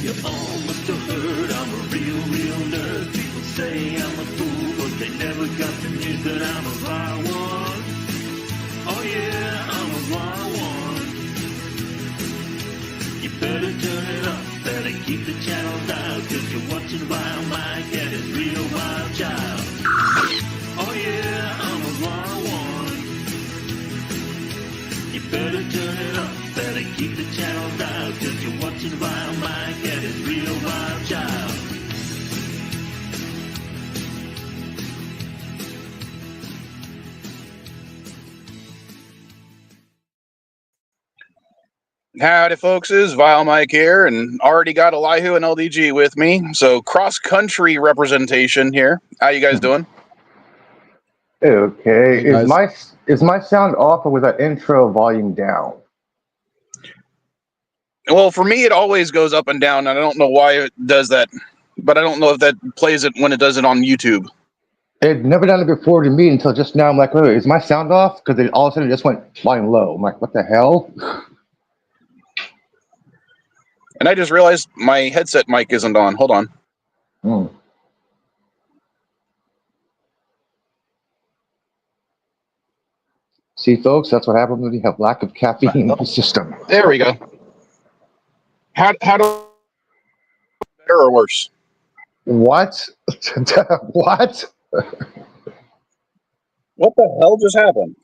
You all must have heard I'm a real nerd. People say I'm a fool, but they never got the news that I'm a vile one. Oh yeah, I'm a vile one. You better turn it up, better keep the channel dialed, cause you're watching VileMike and his real wild child. Oh yeah, I'm a vile one. You better turn it up, better keep the channel dialed, cause you're watching VileMike and his real wild child. Howdy, folks. Is VileMike here, and already got Elihu and LDG with me. So cross-country representation here. How you guys doing? Okay. Hey, Is my sound off or was that intro volume down? Well, for me, it always goes up and down, and I don't know why it does that, but I don't know if that plays it when it does it on YouTube. It never done it before to me until just now. I'm like, wait, is my sound off? Because it all of a sudden it just went volume low. I'm like, what the hell? And I just realized my headset mic isn't on. Hold on. See, folks, that's what happens when you have lack of caffeine in the system. There we go. How do better or worse? What? What? What the hell just happened?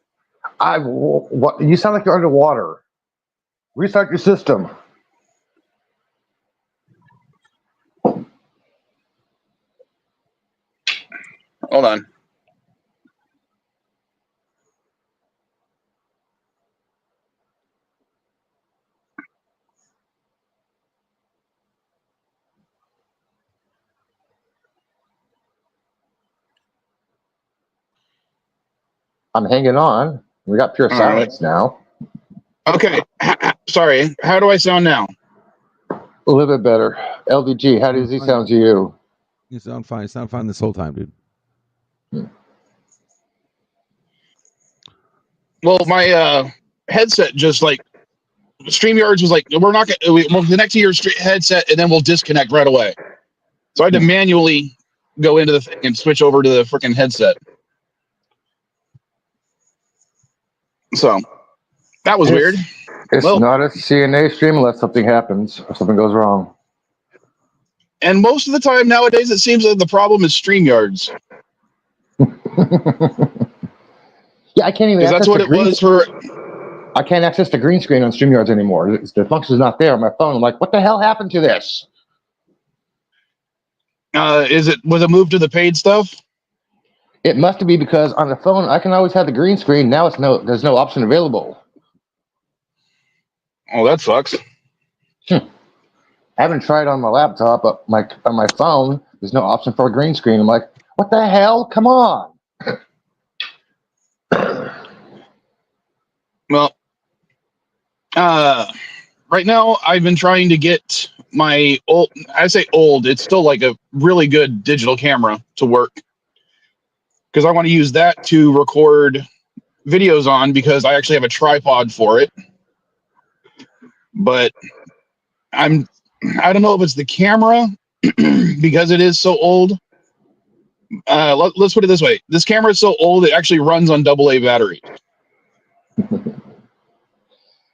What? You sound like you're underwater. Restart your system. Hold on. I'm hanging on. We got pure silence now. Okay. Sorry. How do I sound now? A little bit better. LDG, how does he sound to you? You sound fine. You sound fine this whole time, dude. Well, my headset just like StreamYards was like, we're not going to, we'll connect to your headset and then we'll disconnect right away. So I had to manually go into the thing and switch over to the freaking headset. So that was weird. It's not a CNA stream unless something happens or something goes wrong. And most of the time nowadays, it seems like the problem is StreamYards. Yeah, I can't even. That's what it was for. I can't access the green screen on StreamYards anymore. The function's not there on my phone. I'm like, what the hell happened to this? Was it moved to the paid stuff? It must be because on the phone I can always have the green screen. Now there's no option available. Oh, that sucks. I haven't tried on my laptop, but on my phone, there's no option for a green screen. I'm like, what the hell? Come on. Well, right now I've been trying to get my old, I say old, it's still like a really good digital camera to work. Because I want to use that to record videos on because I actually have a tripod for it. But I don't know if it's the camera because it is so old. Let's put it this way. This camera is so old, it actually runs on AA battery.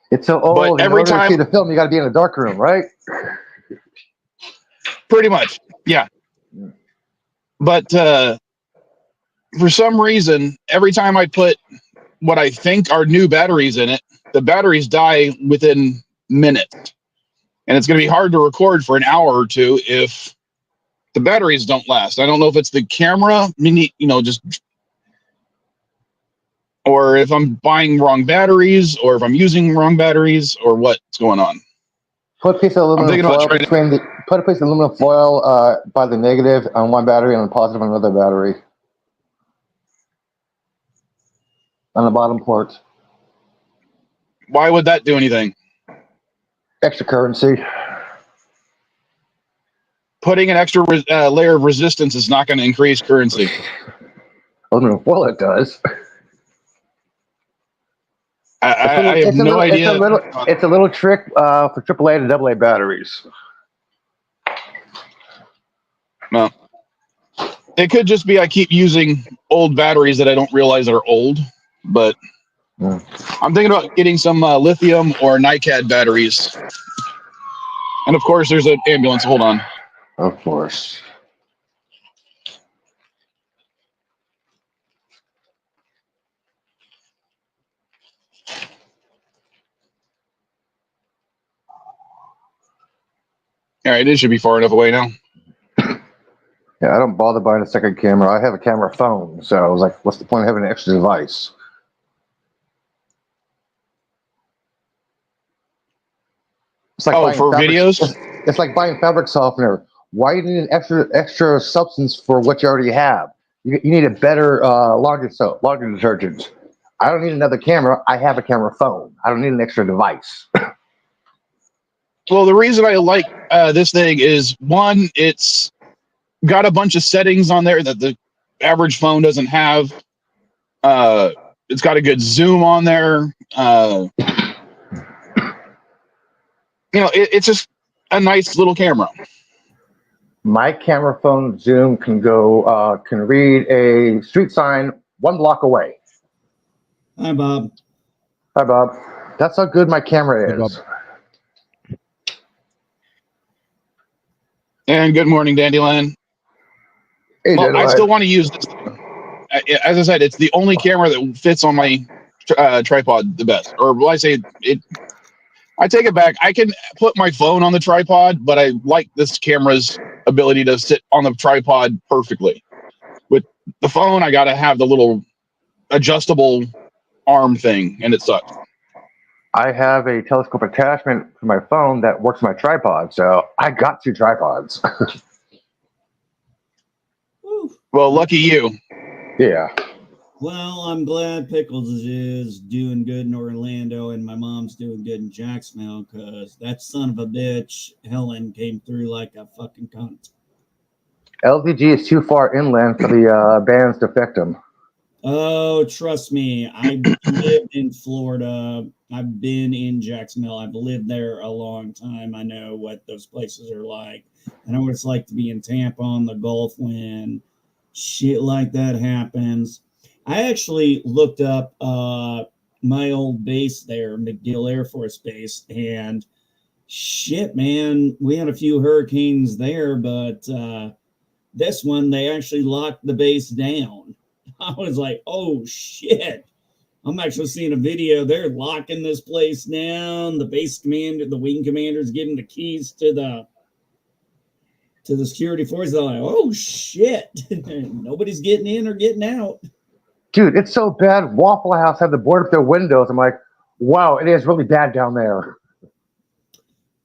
It's so old. But every time to see the film, you got to be in a dark room, right? Pretty much, yeah. But for some reason, every time I put what I think are new batteries in it, the batteries die within minutes. And it's going to be hard to record for an hour or two if the batteries don't last. I don't know if it's the camera, or if I'm buying wrong batteries, or if I'm using wrong batteries, or what's going on. Put a piece of aluminum foil put a piece of aluminum foil by the negative on one battery and the positive on another battery. On the bottom port. Why would that do anything? Extra currency. Putting an extra layer of resistance is not going to increase currency. Aluminum foil, it does. I have no idea. It's a little trick for AAA to AA batteries. Well, it could just be I keep using old batteries that I don't realize are old, but I'm thinking about getting some lithium or NiCad batteries. And of course, there's an ambulance. Hold on. Of course. All right, it should be far enough away now. Yeah, I don't bother buying a second camera. I have a camera phone, so I was like, what's the point of having an extra device? It's like buying for fabric, videos? it's like buying fabric softener. Why do you need an extra substance for what you already have? You need a better laundry detergent. I don't need another camera. I have a camera phone. I don't need an extra device. Well, the reason I like this thing is, one, it's got a bunch of settings on there that the average phone doesn't have. It's got a good zoom on there. It's just a nice little camera. My camera phone zoom can read a street sign 1 block away. Hi, Bob. Hi, Bob. That's how good my camera is. And good morning, Dandelion. Hey, well, I still want to use this. As I said, it's the only camera that fits on my tripod the best. Or will I say it? I take it back. I can put my phone on the tripod, but I like this camera's ability to sit on the tripod perfectly. With the phone, I got to have the little adjustable arm thing, and it sucks. I have a telescope attachment for my phone that works my tripod, so I got 2 tripods. Well, lucky you. Yeah. Well, I'm glad Pickles is doing good in Orlando and my mom's doing good in Jacksonville, because that son of a bitch, Helen, came through like a fucking cunt. LVG is too far inland for the bands to affect them. Oh, trust me. I've lived in Florida. I've been in Jacksonville. I've lived there a long time. I know what those places are like. I know what it's like to be in Tampa on the Gulf when shit like that happens. I actually looked up my old base there, MacDill Air Force Base, and shit, man, we had a few hurricanes there, but this one, they actually locked the base down. I was like, oh, shit. I'm actually seeing a video. They're locking this place down. The base commander, the wing commander's giving the keys to the security force. They're like, oh, shit. Nobody's getting in or getting out. Dude, it's so bad. Waffle House had to board up their windows. I'm like, wow, it is really bad down there.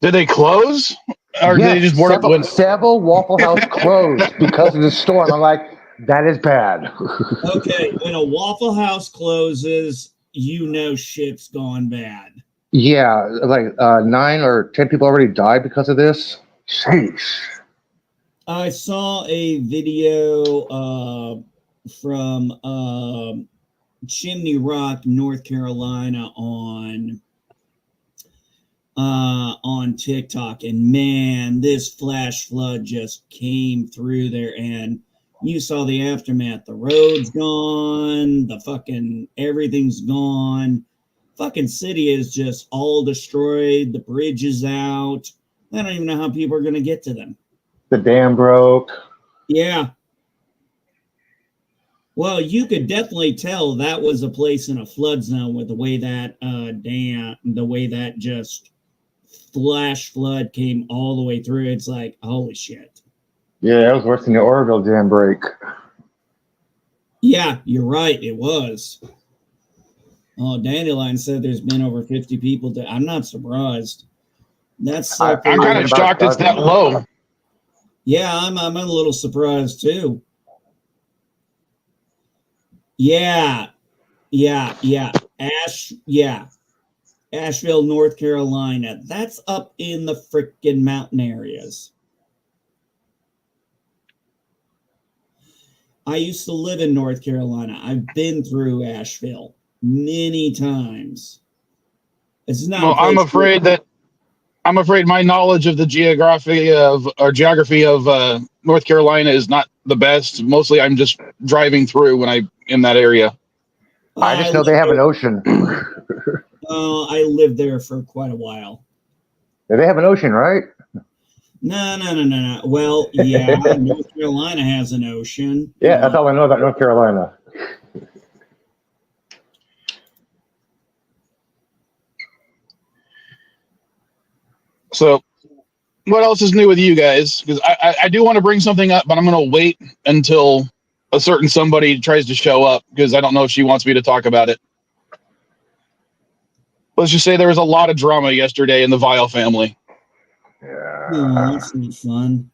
Did they close? Or yes, did they just board up the windows? Several Waffle House closed because of the storm. I'm like, that is bad. Okay, when a Waffle House closes, you know shit's gone bad. Yeah, like 9 or 10 people already died because of this. Sheesh. I saw a video from Chimney Rock, North Carolina on TikTok, and man, this flash flood just came through there, and you saw the aftermath. The road's gone, the fucking everything's gone. Fucking city is just all destroyed. The bridge is out. I don't even know how people are going to get to them. The dam broke. Yeah. Well, you could definitely tell that was a place in a flood zone with the way that the way that just flash flood came all the way through. It's like, holy shit. Yeah, that was worse than the Oroville dam break. Yeah, you're right. It was. Oh, Dandelion said there's been over 50 people. I'm not surprised. That's I'm kind of shocked it's that low. Yeah, I'm a little surprised too. Yeah. Asheville, North Carolina. That's up in the frickin' mountain areas. I used to live in North Carolina. I've been through Asheville many times. It's not. Well, I'm afraid I'm afraid my knowledge of the geography of North Carolina is not the best. Mostly, I'm just driving through when I'm in that area. I just know they have an ocean. I lived there for quite a while. They have an ocean, right? No. Well, yeah, North Carolina has an ocean. Yeah, that's all I know about North Carolina. So, what else is new with you guys? Because I do want to bring something up, but I'm going to wait until a certain somebody tries to show up because I don't know if she wants me to talk about it. Let's just say there was a lot of drama yesterday in the Vile family. Yeah. Oh, that's not fun.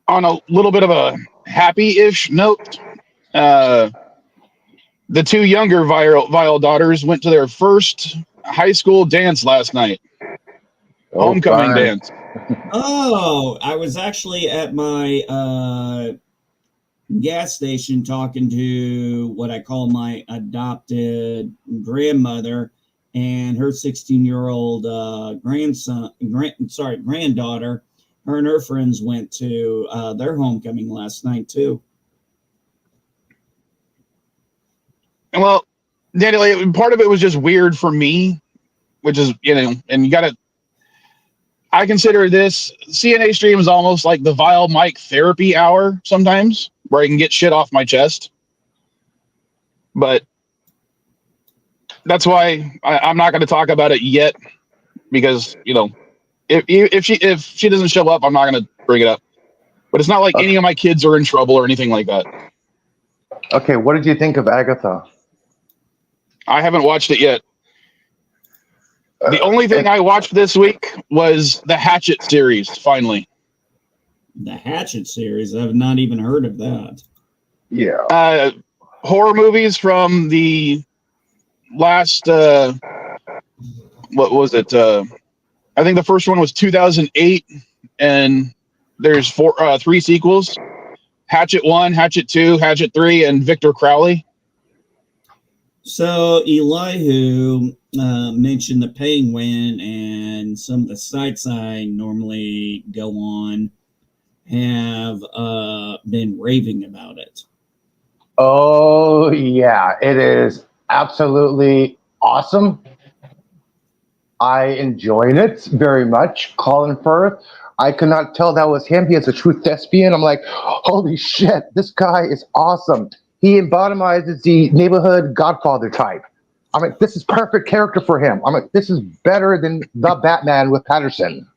On a little bit of a happy-ish note, the two younger Vile daughters went to their first high school dance last night. Homecoming fun. dance. Oh, I was actually at my gas station talking to what I call my adopted grandmother and her 16-year-old granddaughter. Her and her friends went to their homecoming last night too. Well, Daniel, part of it was just weird for me, which is, and you got to. I consider this CNA stream is almost like the VIleMike therapy hour sometimes, where I can get shit off my chest. But that's why I'm not going to talk about it yet, because if she doesn't show up, I'm not going to bring it up. But it's not like any of my kids are in trouble or anything like that. Okay, what did you think of Agatha? I haven't watched it yet. The only thing I watched this week was the Hatchet series, finally. The Hatchet series? I've not even heard of that. Yeah. Horror movies from the last, what was it? I think the first one was 2008, and there's three sequels. Hatchet 1, Hatchet 2, Hatchet 3, and Victor Crowley. So Elihu mentioned the Penguin, and some of the sites I normally go on have been raving about it. Oh, yeah. It is absolutely awesome. I enjoyed it very much. Colin Firth, I could not tell that was him. He is a true thespian. I'm like, holy shit, this guy is awesome. He embodies the neighborhood godfather type. I'm like, this is perfect character for him. I'm like, this is better than the Batman with Patterson.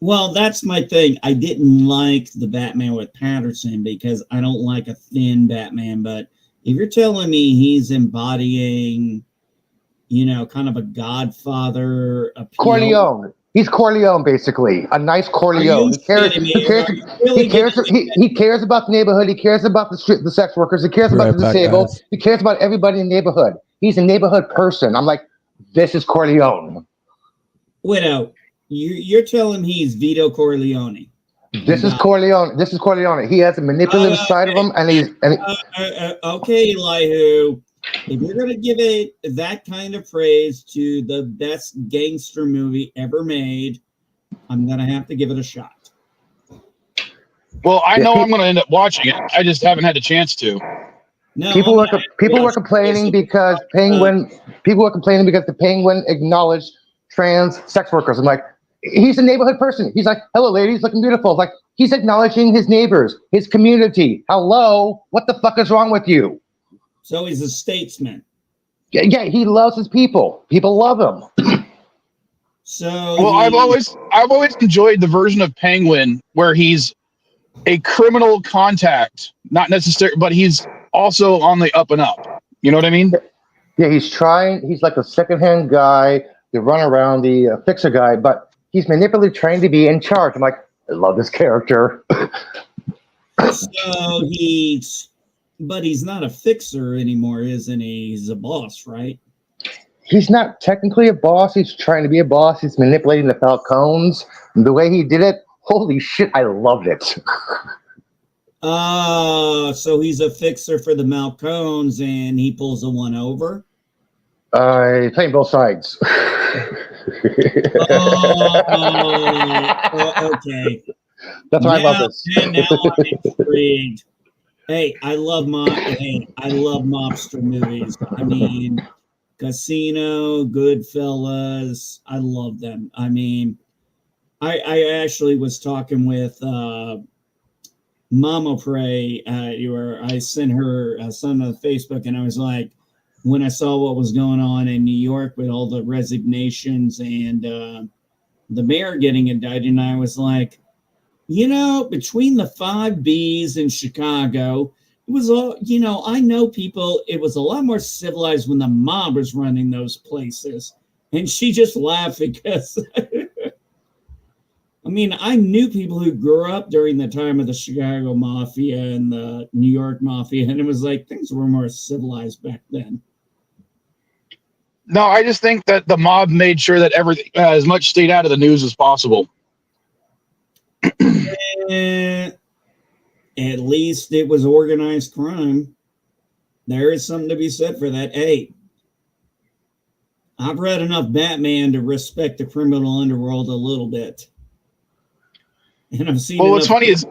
Well, that's my thing. I didn't like the Batman with Patterson because I don't like a thin Batman. But if you're telling me he's embodying, kind of a godfather appeal. Corleone. He's Corleone, basically. A nice Corleone. He cares about the neighborhood. He cares about the sex workers. He cares about the disabled. He cares about everybody in the neighborhood. He's a neighborhood person. I'm like, this is Corleone. Widow, you're telling me he's Vito Corleone. This is Corleone. This is Corleone. He has a manipulative side of him, okay, Elihu. If you're going to give it that kind of praise to the best gangster movie ever made, I'm going to have to give it a shot. Well, I know I'm going to end up watching it. I just haven't had a chance to. No, people were complaining because the Penguin acknowledged trans sex workers. I'm like, he's a neighborhood person. He's like, hello, ladies, looking beautiful. Like, he's acknowledging his neighbors, his community. Hello, what the fuck is wrong with you? So he's a statesman. Yeah, he loves his people. People love him. I've always enjoyed the version of Penguin where he's a criminal contact, not necessarily, but he's also on the up and up. You know what I mean? Yeah, he's like a secondhand guy, the run around, the fixer guy, but he's manipulatively trained to be in charge. I'm like, I love this character. But he's not a fixer anymore, isn't he? He's a boss, right? He's not technically a boss. He's trying to be a boss. He's manipulating the Falcons. The way he did it, holy shit, I loved it. So he's a fixer for the Malcones, and he pulls a one over? He's playing both sides. Okay. That's why I love this. And now I'm intrigued. Hey, I love mobster movies. I mean, Casino, Goodfellas. I love them. I mean, I actually was talking with Mama Prey. I sent her something on Facebook, and I was like, when I saw what was going on in New York with all the resignations and the mayor getting indicted, and I was like, between the 5 Bs in Chicago, it was all, I know people, it was a lot more civilized when the mob was running those places. And she just laughed because, I mean, I knew people who grew up during the time of the Chicago Mafia and the New York Mafia, and it was like things were more civilized back then. No, I just think that the mob made sure that everything, as much stayed out of the news as possible. At least it was organized crime. There is something to be said for that. Hey, I've read enough Batman to respect the criminal underworld a little bit. And I've seen. Well, what's funny is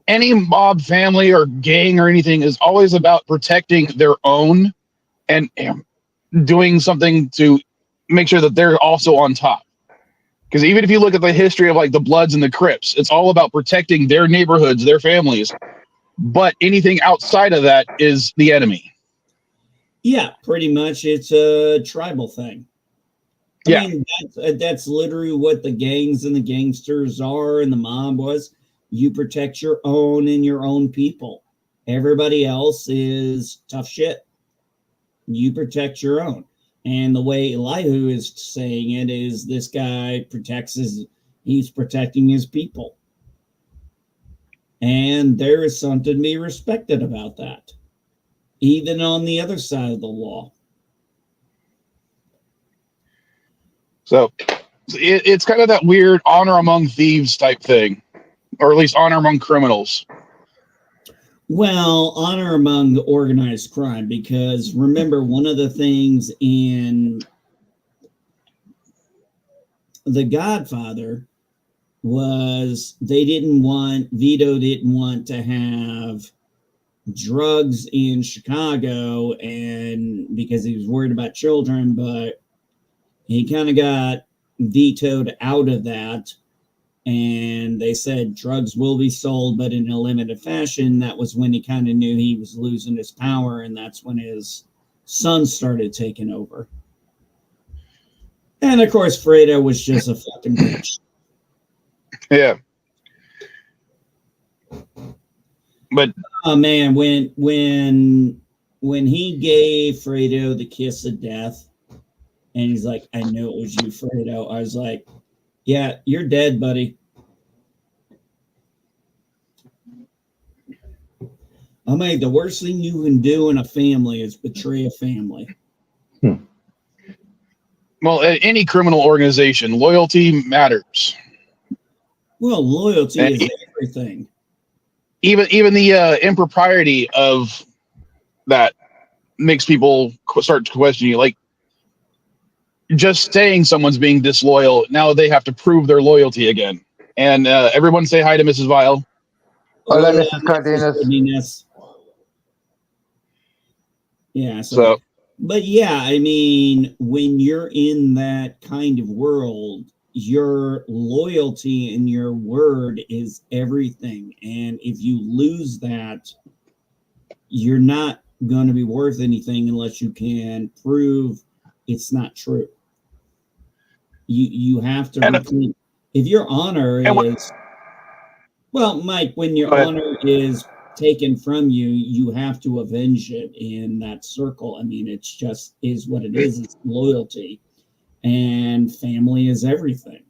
any mob family or gang or anything is always about protecting their own and doing something to make sure that they're also on top. Because even if you look at the history of like the Bloods and the Crips, it's all about protecting their neighborhoods, their families. But anything outside of that is the enemy. Yeah, pretty much. It's a tribal thing. I mean, that's literally what the gangs and the gangsters are and the mob was. You protect your own and your own people. Everybody else is tough shit. You protect your own. And the way Elihu is saying it is this guy he's protecting his people. And there is something to be respected about that, even on the other side of the law. So it's kind of that weird honor among thieves type thing, or at least honor among criminals. Well, honor among organized crime, because remember, one of the things in The Godfather was Vito didn't want to have drugs in Chicago, and because he was worried about children, but he kind of got vetoed out of that. And they said drugs will be sold, but in a limited fashion. That was when he kind of knew he was losing his power, and that's when his son started taking over. And of course, Fredo was just a fucking bitch. Yeah. But oh man, when he gave Fredo the kiss of death, and he's like, "I knew it was you, Fredo," I was like, yeah, you're dead, buddy. I mean, the worst thing you can do in a family is betray a family. Well, any criminal organization, loyalty matters. Well, loyalty is everything. Even the impropriety of that makes people start to question you. Like, just saying someone's being disloyal, now they have to prove their loyalty again. And everyone say hi to Mrs. Vile. Hola, Mrs. Cardenas. Yeah. So, but yeah, I mean, when you're in that kind of world, your loyalty and your word is everything. And if you lose that, you're not going to be worth anything unless you can prove it's not true. You have to reclaim. If your honor is, well, Mike, when your honor is taken from you, you have to avenge it in that circle. I mean, it's just is what it is. It's loyalty, and family is everything.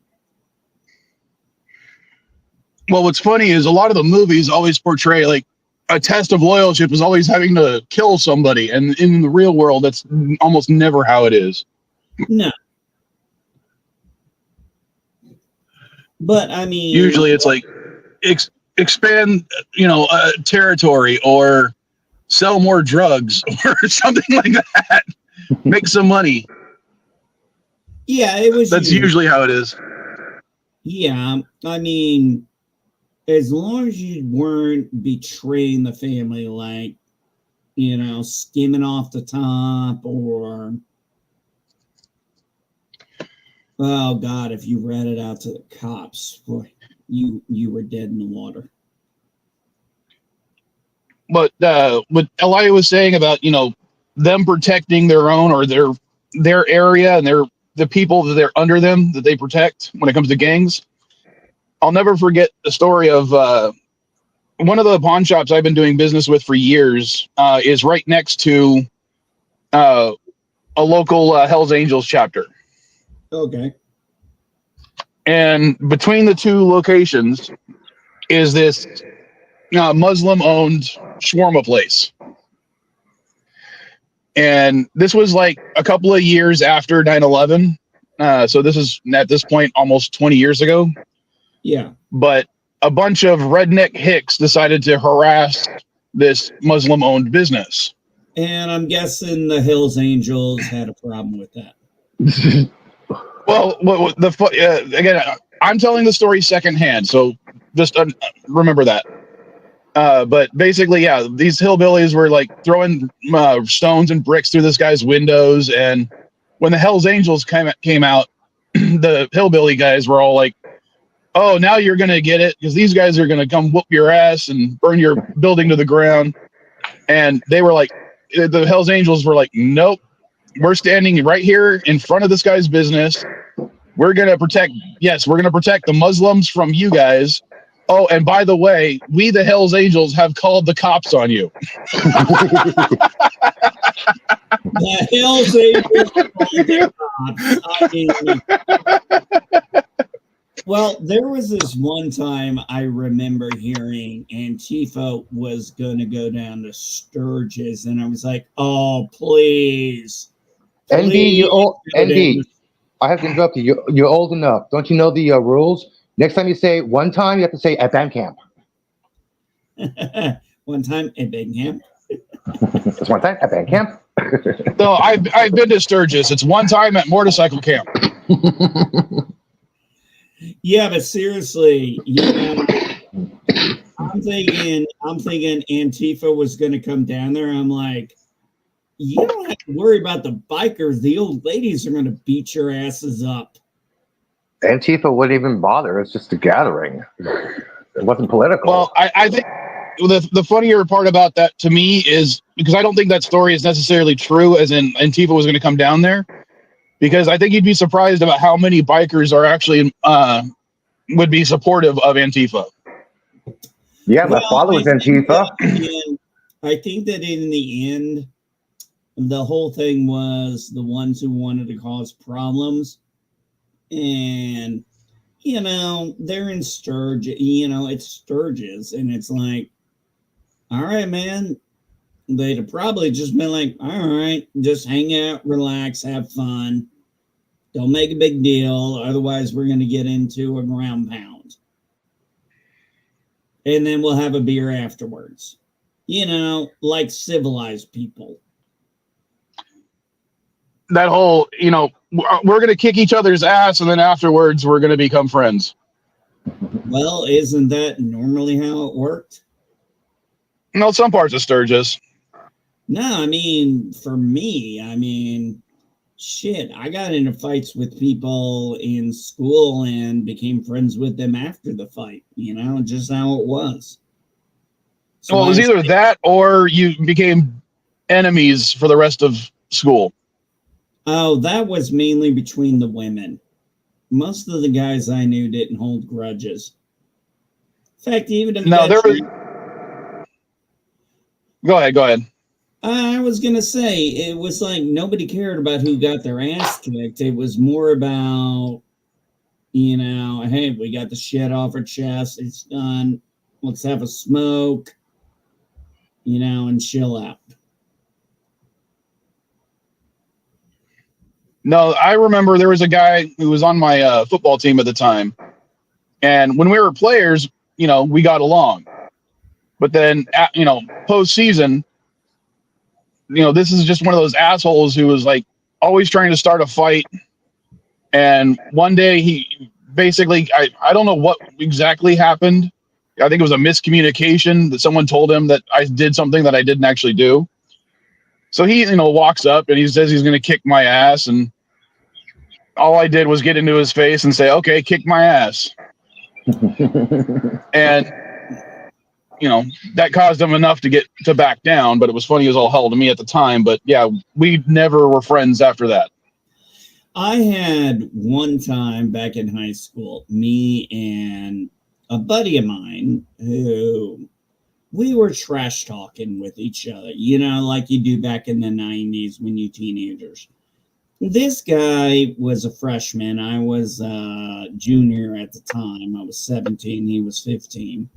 Well, what's funny is a lot of the movies always portray like a test of loyalty is always having to kill somebody, and in the real world, that's almost never how it is. No. But I mean, usually it's like expand, territory or sell more drugs or something like that. Make some money. Yeah, it was. That's usually how it is. Yeah, I mean, as long as you weren't betraying the family, like, skimming off the top, or, oh God, if you read it out to the cops, boy, you were dead in the water. But what Elia was saying about them protecting their own or their area and the people that they're under them that they protect when it comes to gangs. I'll never forget the story of one of the pawn shops I've been doing business with for years is right next to a local Hell's Angels chapter. Okay. And between the two locations is this Muslim-owned shawarma place. And this was like a couple of years after 9/11. So this is at this point almost 20 years ago. Yeah. But a bunch of redneck hicks decided to harass this Muslim-owned business. And I'm guessing the Hills Angels had a problem with that. Well, again, I'm telling the story secondhand, so just remember that. But basically, yeah, these hillbillies were like throwing stones and bricks through this guy's windows, and when the Hell's Angels came out, the hillbilly guys were all like, "Oh, now you're gonna get it, because these guys are gonna come whoop your ass and burn your building to the ground." And they were like, the Hell's Angels were like, "Nope, we're standing right here in front of this guy's business. We're gonna protect the Muslims from you guys. Oh, and by the way, we the Hell's Angels have called the cops on you." The Hills Angels called the cops. Well, there was this one time I remember hearing Antifa was going to go down to Sturgis, and I was like, "Oh, please, ND, please." I have to interrupt you. You're old enough. Don't you know the rules? Next time you say one time, you have to say at band camp. One time at band camp. It's one time at band camp. No, I've been to Sturgis. It's one time at motorcycle camp. Yeah, but seriously, I'm thinking Antifa was going to come down there. I'm like, you don't have to worry about the bikers. The old ladies are going to beat your asses up. Antifa wouldn't even bother. It's just a gathering. It wasn't political. Well, I think the funnier part about that to me is because I don't think that story is necessarily true, as in Antifa was going to come down there, because I think you'd be surprised about how many bikers are actually would be supportive of Antifa. Yeah, my father was Antifa. I think that in the end, the whole thing was the ones who wanted to cause problems. And, they're in Sturgis, it's Sturgis. And it's like, all right, man. They'd have probably just been like, all right, just hang out, relax, have fun. Don't make a big deal. Otherwise, we're going to get into a ground pound. And then we'll have a beer afterwards. Like civilized people. That whole, we're going to kick each other's ass, and then afterwards we're going to become friends. Well, isn't that normally how it worked? No, some parts of Sturgis. No, I mean, for me, shit, I got into fights with people in school and became friends with them after the fight, just how it was. So well, it was either that or you became enemies for the rest of school. Oh, that was mainly between the women. Most of the guys I knew didn't hold grudges. In fact, even if no, there was. Go ahead. I was going to say, it was like nobody cared about who got their ass kicked. It was more about, hey, we got the shit off our chest. It's done. Let's have a smoke, and chill out. No, I remember there was a guy who was on my football team at the time. And when we were players, we got along. But then, postseason, this is just one of those assholes who was like always trying to start a fight. And one day he basically, I don't know what exactly happened. I think it was a miscommunication that someone told him that I did something that I didn't actually do. So he, walks up and he says he's going to kick my ass. And all I did was get into his face and say, okay, kick my ass. And, that caused him enough to get to back down, but it was funny as all hell to me at the time. But yeah, we never were friends after that. I had one time back in high school, me and a buddy of mine who we were trash talking with each other, like you do back in the 90s when you teenagers. This guy was a freshman. I was a junior at the time. I was 17. He was 15.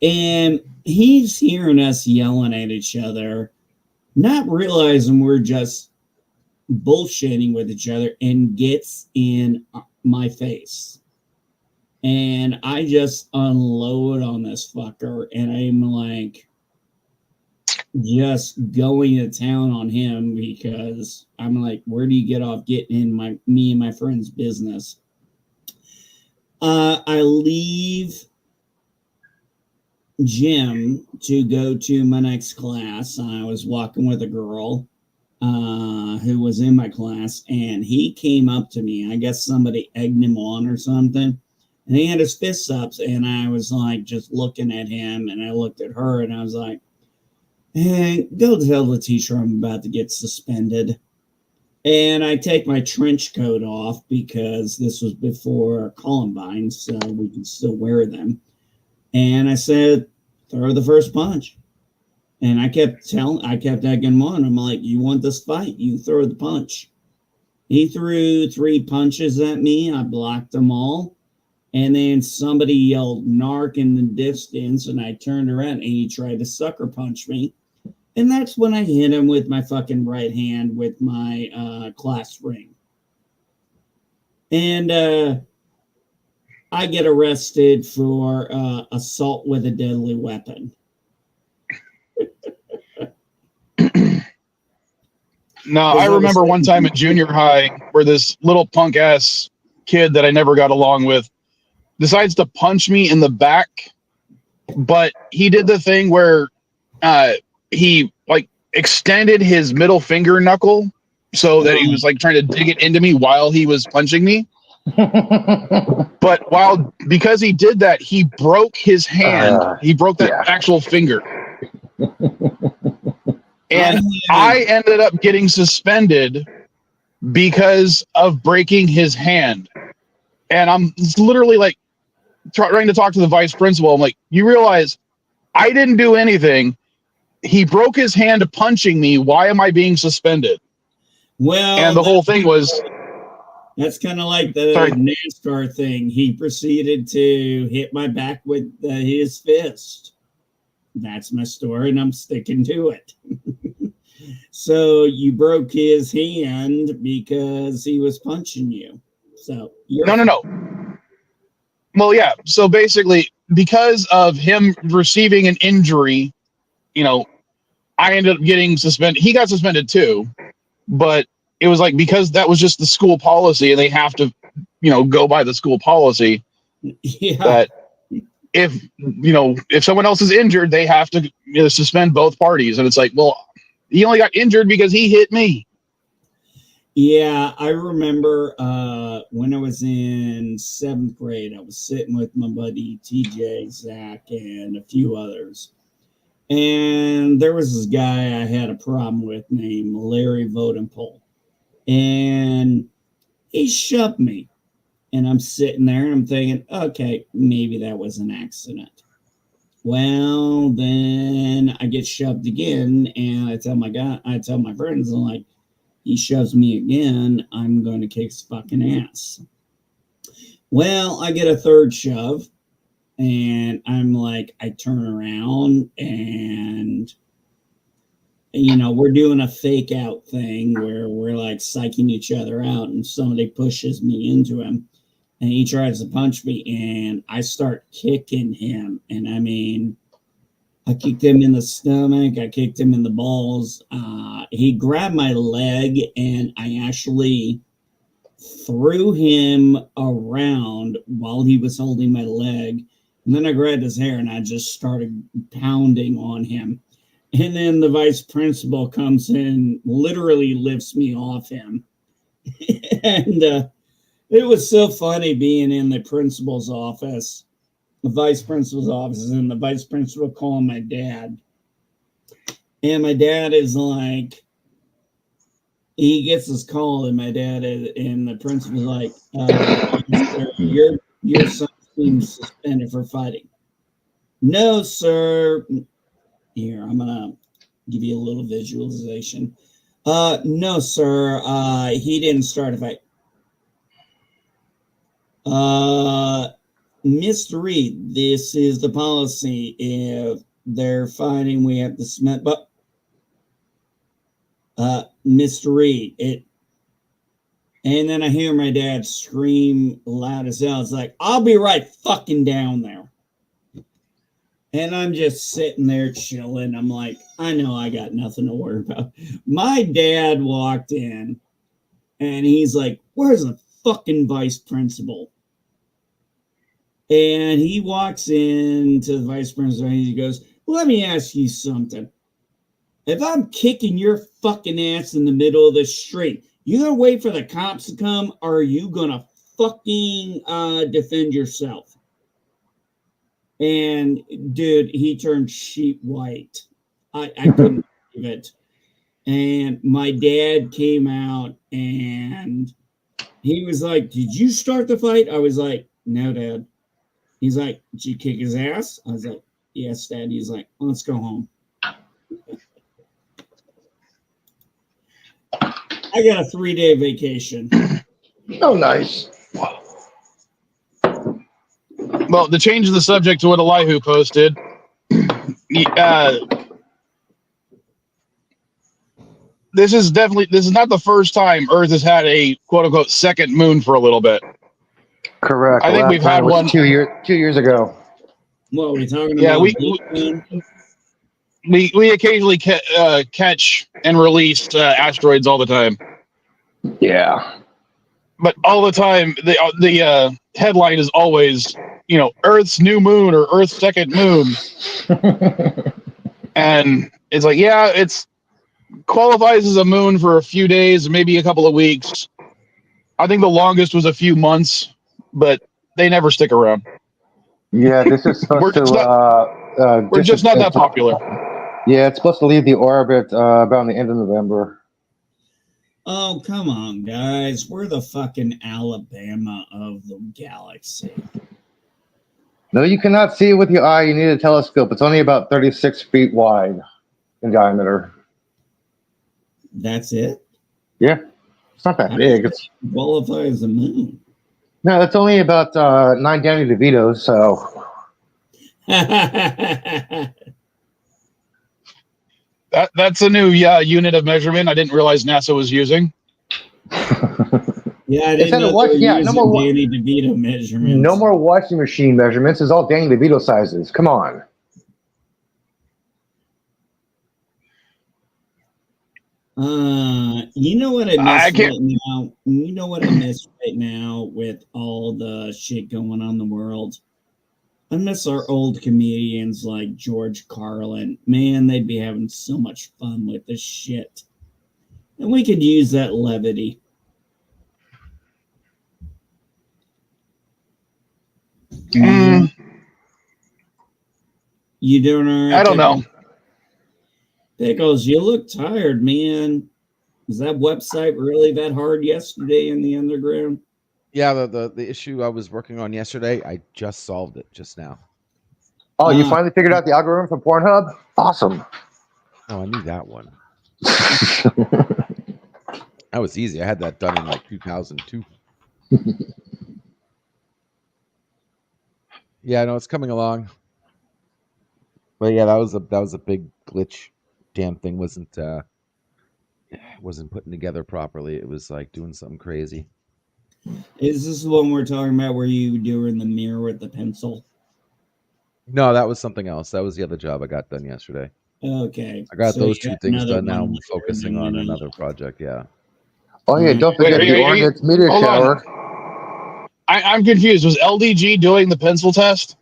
And he's hearing us yelling at each other, not realizing we're just bullshitting with each other, and gets in my face. And I just unload on this fucker, and I'm like just going to town on him because I'm like, where do you get off getting in me and my friend's business? I leave gym to go to my next class. I was walking with a girl who was in my class, and he came up to me. I guess somebody egged him on or something, and he had his fists up, and I was like just looking at him, and I looked at her, and I was like, hey, go tell the teacher I'm about to get suspended. And I take my trench coat off because this was before Columbine, so we could still wear them. And I said, throw the first punch. And I kept egging him on. I'm like, you want this fight? You throw the punch. He threw 3 punches at me. I blocked them all. And then somebody yelled narc in the distance, and I turned around and he tried to sucker punch me. And that's when I hit him with my fucking right hand with my class ring. And I get arrested for assault with a deadly weapon. No, I remember one time at junior high where this little punk ass kid that I never got along with decides to punch me in the back, but he did the thing where he like extended his middle finger knuckle so that he was like trying to dig it into me while he was punching me. But because he did that, he broke his hand. He broke that actual finger. And I ended up getting suspended because of breaking his hand. And I'm literally like trying to talk to the vice principal. I'm like, you realize I didn't do anything. He broke his hand punching me. Why am I being suspended? Well, and the whole thing was... That's kind of like the NASCAR thing. He proceeded to hit my back with his fist. That's my story, and I'm sticking to it. So you broke his hand because he was punching you. So No. Well, yeah. So basically, because of him receiving an injury, I ended up getting suspended. He got suspended too, but it was like because that was just the school policy, and they have to, go by the school policy. Yeah. That if someone else is injured, they have to suspend both parties, and it's like, well, he only got injured because he hit me. Yeah, I remember when I was in 7th grade, I was sitting with my buddy TJ, Zach, and a few others. And there was this guy I had a problem with named Larry Vodenpole. And he shoved me. And I'm sitting there and I'm thinking, okay, maybe that was an accident. Well, then I get shoved again, and I tell my friends, I'm like, he shoves me again, I'm going to kick his fucking ass. Well, I get a third shove, and I'm like, I turn around, and we're doing a fake out thing where we're like psyching each other out, and somebody pushes me into him. And he tries to punch me, and I start kicking him. And I mean, I kicked him in the stomach. I kicked him in the balls. He grabbed my leg, and I actually threw him around while he was holding my leg. And then I grabbed his hair and I just started pounding on him. And then the vice principal comes in, literally lifts me off him. And it was so funny being in the principal's office, the vice principal's office, and the vice principal calling my dad. And my dad is like, he gets this call, and my dad and the principal's like, your son seems suspended for fighting. No, sir. Here, I'm gonna give you a little visualization. No, sir. He didn't start a fight. Mr. Reed, this is the policy. If they're fighting, we have to submit. But Mr. Reed, and then I hear my dad scream loud as hell. It's like, I'll be right fucking down there. And I'm just sitting there chilling. I'm like, I know I got nothing to worry about. My dad walked in and he's like, where's the fucking vice principal? And he walks into the vice principal and he goes, let me ask you something. If I'm kicking your fucking ass in the middle of the street, you gonna wait for the cops to come, or are you gonna fucking defend yourself? And dude, he turned sheet white. I couldn't believe it. And my dad came out and he was like, did you start the fight? I was like, no, Dad. He's like, did you kick his ass? I was like, yes, Dad. He's like, let's go home. I got a 3-day vacation. Oh, nice. Well, to change the subject to what Elihu posted, this is not the first time Earth has had a quote unquote second moon for a little bit. Correct. I think we've had one 2 years ago. What are we talking Yeah, about? we occasionally catch and release asteroids all the time. Yeah. But all the time, the headline is always, Earth's new moon or Earth's second moon. And it's like, yeah, it's qualifies as a moon for a few days, maybe a couple of weeks. I think the longest was a few months, but they never stick around. Yeah, this is supposed We're just not that popular. Yeah, it's supposed to leave the orbit about the end of November. Oh, come on, guys. We're the fucking Alabama of the galaxy. No, you cannot see it with your eye. You need a telescope. It's only about 36 feet wide in diameter. That's it? Yeah. It's not that big. It's qualify as a moon. No, that's only about 9 Danny DeVito, so. That's a new unit of measurement I didn't realize NASA was using. Yeah, I didn't know no more Danny DeVito measurements. No more washing machine measurements. It's all Danny DeVito sizes. Come on. You know what I miss right now? You know what I miss right now with all the shit going on in the world? I miss our old comedians like George Carlin. Man, they'd be having so much fun with this shit. And we could use that levity. You doing all right? I don't know. Pickles, you look tired, man. Was that website really that hard yesterday in the underground? Yeah, the issue I was working on yesterday, I just solved it just now. Oh, you finally figured out the algorithm for Pornhub? Awesome. Oh, I knew that one. That was easy. I had that done in like 2002. Yeah, no, it's coming along. But yeah, that was a big glitch. Damn thing wasn't putting together properly. It was like doing something crazy. Is this the one we're talking about where you do in the mirror with the pencil? No, that was something else. That was the other job I got done yesterday. Okay. I got those two things done now. I'm focusing on another project, yeah. Oh yeah, don't Wait, forget the Ordnance meteor hold on. shower. I'm confused. Was LDG doing the pencil test?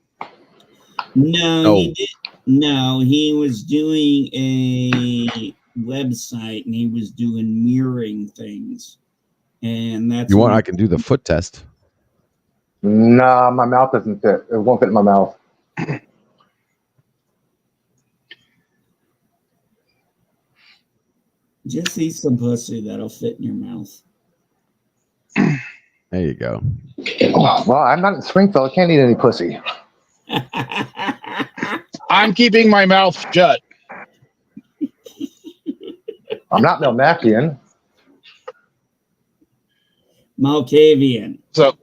No, No. he did. No, he was doing a website and he was doing mirroring things, and that's You want? when I can do the foot test. Nah, my mouth doesn't fit. It won't fit in my mouth. just eat some pussy that'll fit in your mouth. There you go. Well, I'm not in Springfield. I can't eat any pussy. I'm keeping my mouth shut. I'm not Melmacian. Malkavian. So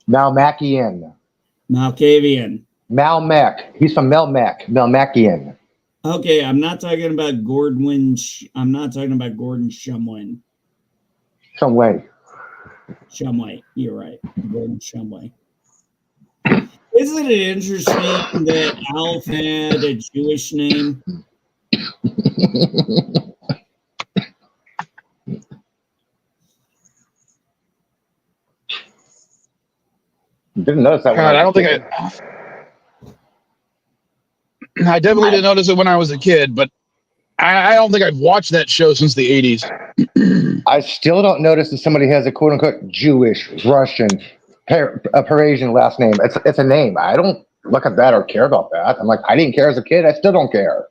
Malmacian. Malkavian. Malmac. He's from Melmac. Melmacian. Okay, I'm not talking about Gordon. I'm not talking about Gordon Shumway. Some way. Shumway. You're right. Gordon Shumway. Isn't it interesting that Alf had a Jewish name? Didn't notice that. God, I don't think I definitely didn't notice it when I was a kid, but I don't think I've watched that show since the 80s. I still don't notice that somebody has a quote unquote Jewish, Russian, a Parisian last name. It's a name. I don't look at that or care about that. I'm like, I didn't care as a kid. I still don't care.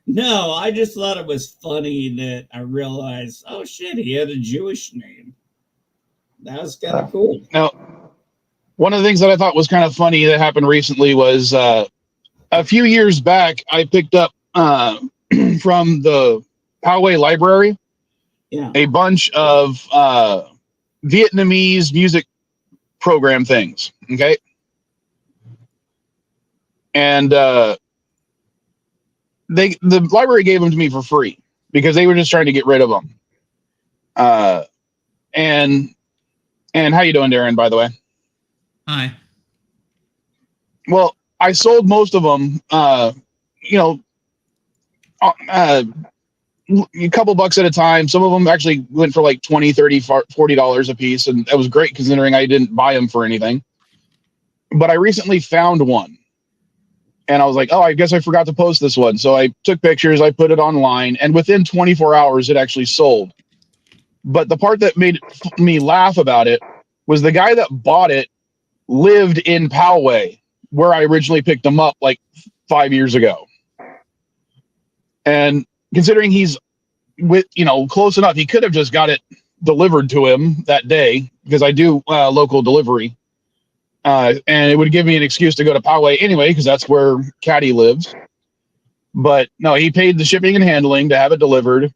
No, I just thought it was funny that I realized, oh shit, he had a Jewish name. That was kind of cool. Now, one of the things that I thought was kind of funny that happened recently was a few years back, I picked up from the Poway Library a bunch of Vietnamese music program things. Okay. And the library gave them to me for free because they were just trying to get rid of them. And how you doing, Darren, by the way? Hi. Well, I sold most of them, a couple bucks at a time. Some of them actually went for like $20, $30, $40 a piece. And that was great considering I didn't buy them for anything. But I recently found one. And I was like, oh, I guess I forgot to post this one. So I took pictures, I put it online, and within 24 hours, it actually sold. But the part that made me laugh about it was the guy that bought it lived in Poway, where I originally picked them up like 5 years ago. And considering he's close enough, he could have just got it delivered to him that day because I do local delivery. And it would give me an excuse to go to Poway anyway, because that's where Caddy lives. But no, he paid the shipping and handling to have it delivered.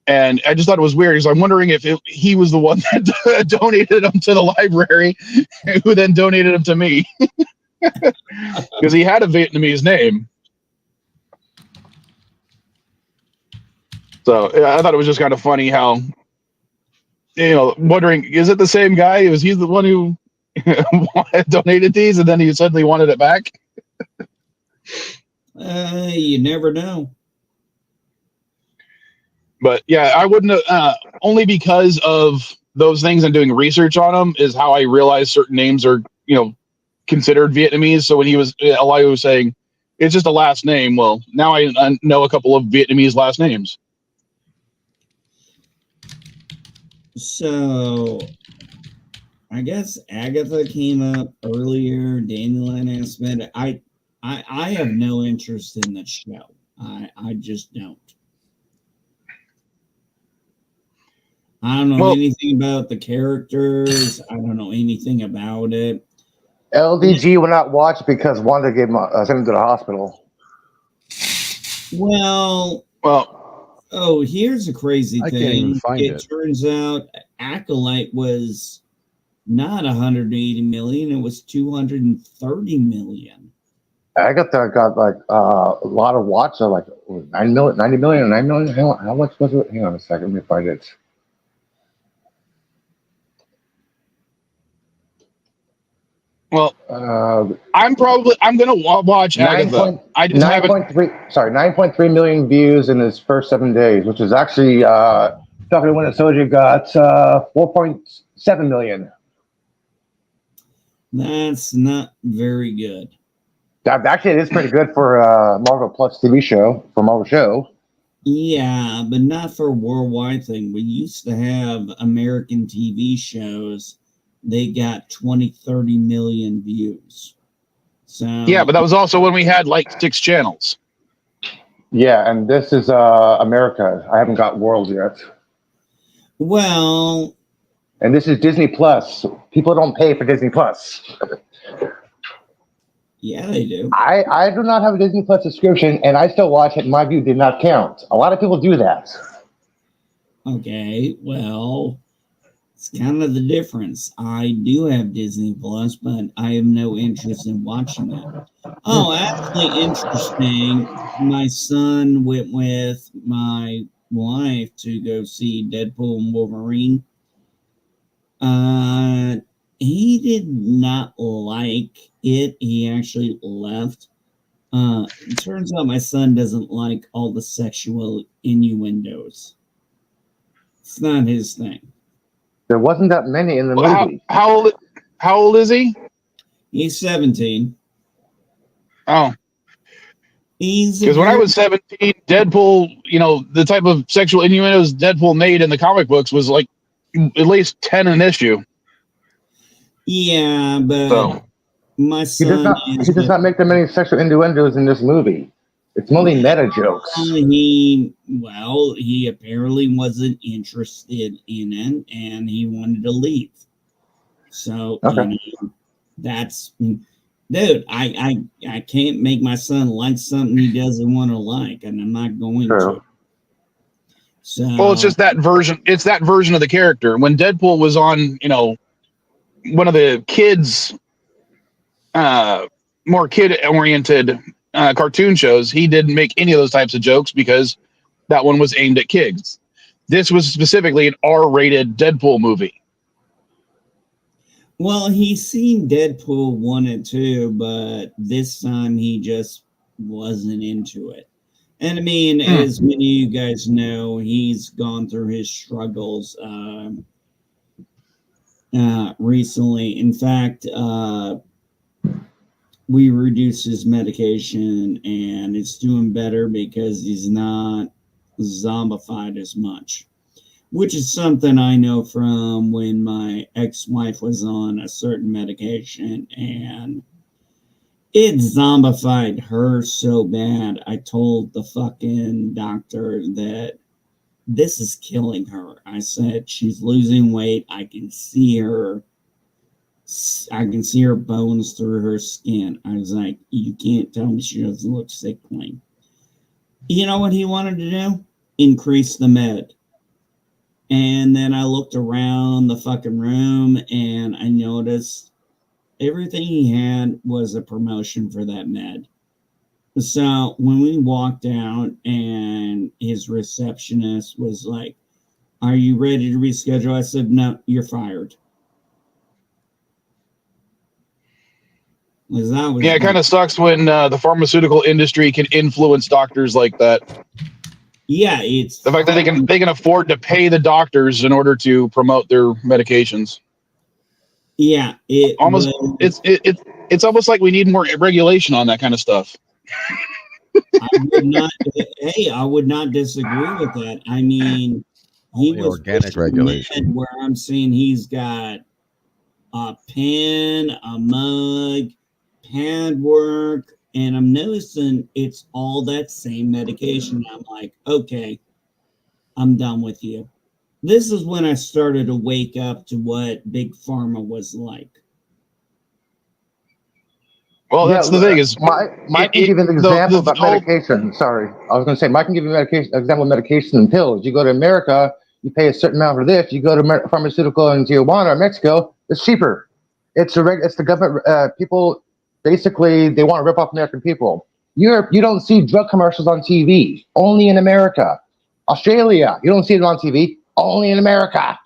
And I just thought it was weird because I'm wondering if he was the one that donated them to the library, who then donated them to me. Because he had a Vietnamese name. So I thought it was just kind of funny how, wondering, is it the same guy? Was he the one who donated these and then he suddenly wanted it back? You never know. But yeah, I wouldn't have, only because of those things and doing research on them is how I realized certain names are, considered Vietnamese. So when Eli was saying it's just a last name, well, now I know a couple of Vietnamese last names. So I guess Agatha came up earlier. Dandelion asked me. I have no interest in the show. I just don't. I don't know anything about the characters. I don't know anything about it. LDG will not watch because Wanda sent him to the hospital. Well. Oh, here's a crazy thing. I can't even find it. It turns out Acolyte was not 180 million. It was 230 million. Agatha got like a lot of watch, like 9 million, 90 million, or 9 million. How much was it? Hang on a second, let me find it. Well, I'm gonna watch Agatha. I just haven't. 9.3 million views in his first 7 days, which is actually Talking when it sold, you got 4.7 million. That's not very good. Actually, it is pretty good for a Marvel Plus TV show, for Marvel show. Yeah, but not for a worldwide thing. We used to have American TV shows. They got 20, 30 million views. So Yeah, but that was also when we had like 6 channels. Yeah, and this is America. I haven't got World yet. well, And this is Disney Plus. People don't pay for Disney Plus. yeah, they do. I do not have a Disney Plus subscription, and I still watch it. My view did not count. A lot of people do that. Okay, well, it's kind of the difference. I do have Disney Plus, but I have no interest in watching it. Oh, actually, interesting. My son went with my wife to go see Deadpool and Wolverine. He did not like it. He actually left. It turns out my son doesn't like all the sexual innuendos. It's not his thing. There wasn't that many in the movie. How old is he? He's 17. Oh, He's because when I was 17, Deadpool, the type of sexual innuendos Deadpool made in the comic books was like at least 10 an issue. Yeah, but So my He son does not make that many sexual innuendos in this movie. It's mainly meta jokes. He apparently wasn't interested in it, and he wanted to leave. So Okay. that's, dude. I can't make my son like something he doesn't want to like, and I'm not going to. So well, it's just that version. It's that version of the character. When Deadpool was on, one of the kids, more kid-oriented cartoon shows, he didn't make any of those types of jokes because that one was aimed at kids. This was specifically an R-rated Deadpool movie. Well, he's seen Deadpool 1 and 2, but this time he just wasn't into it. And I mean, as many of you guys know, he's gone through his struggles recently. In fact, we reduced his medication, and it's doing better because he's not zombified as much, which is something I know from when my ex-wife was on a certain medication, and it zombified her so bad. I told the fucking doctor that this is killing her. I said, she's losing weight. I can see her bones through her skin. I was like, you can't tell me she doesn't look sickly. You know what he wanted to do? Increase the med. And then I looked around the fucking room, and I noticed everything he had was a promotion for that med. So when we walked out, and his receptionist was like, "Are you ready to reschedule?" I said, "No, you're fired." Yeah, it kind of sucks when the pharmaceutical industry can influence doctors like that. Yeah, it's The fact that they can afford to pay the doctors in order to promote their medications. Yeah, it's almost like we need more regulation on that kind of stuff. I would not disagree with that. I mean, he was organic regulation where I'm seeing he's got a pen, a mug, pad work, and I'm noticing it's all that same medication. I'm like, okay, I'm done with you. This is when I started to wake up to what Big Pharma was like. Well, that's the thing is, Mike can give you an example about medication. Sorry, I was going to say, Mike can give you an example of medication and pills. You go to America, you pay a certain amount for this. You go to pharmaceutical in Tijuana or Mexico, it's cheaper. It's the government. People basically they want to rip off American people. Europe, you don't see drug commercials on TV. Only in America. Australia, you don't see it on TV. Only in America.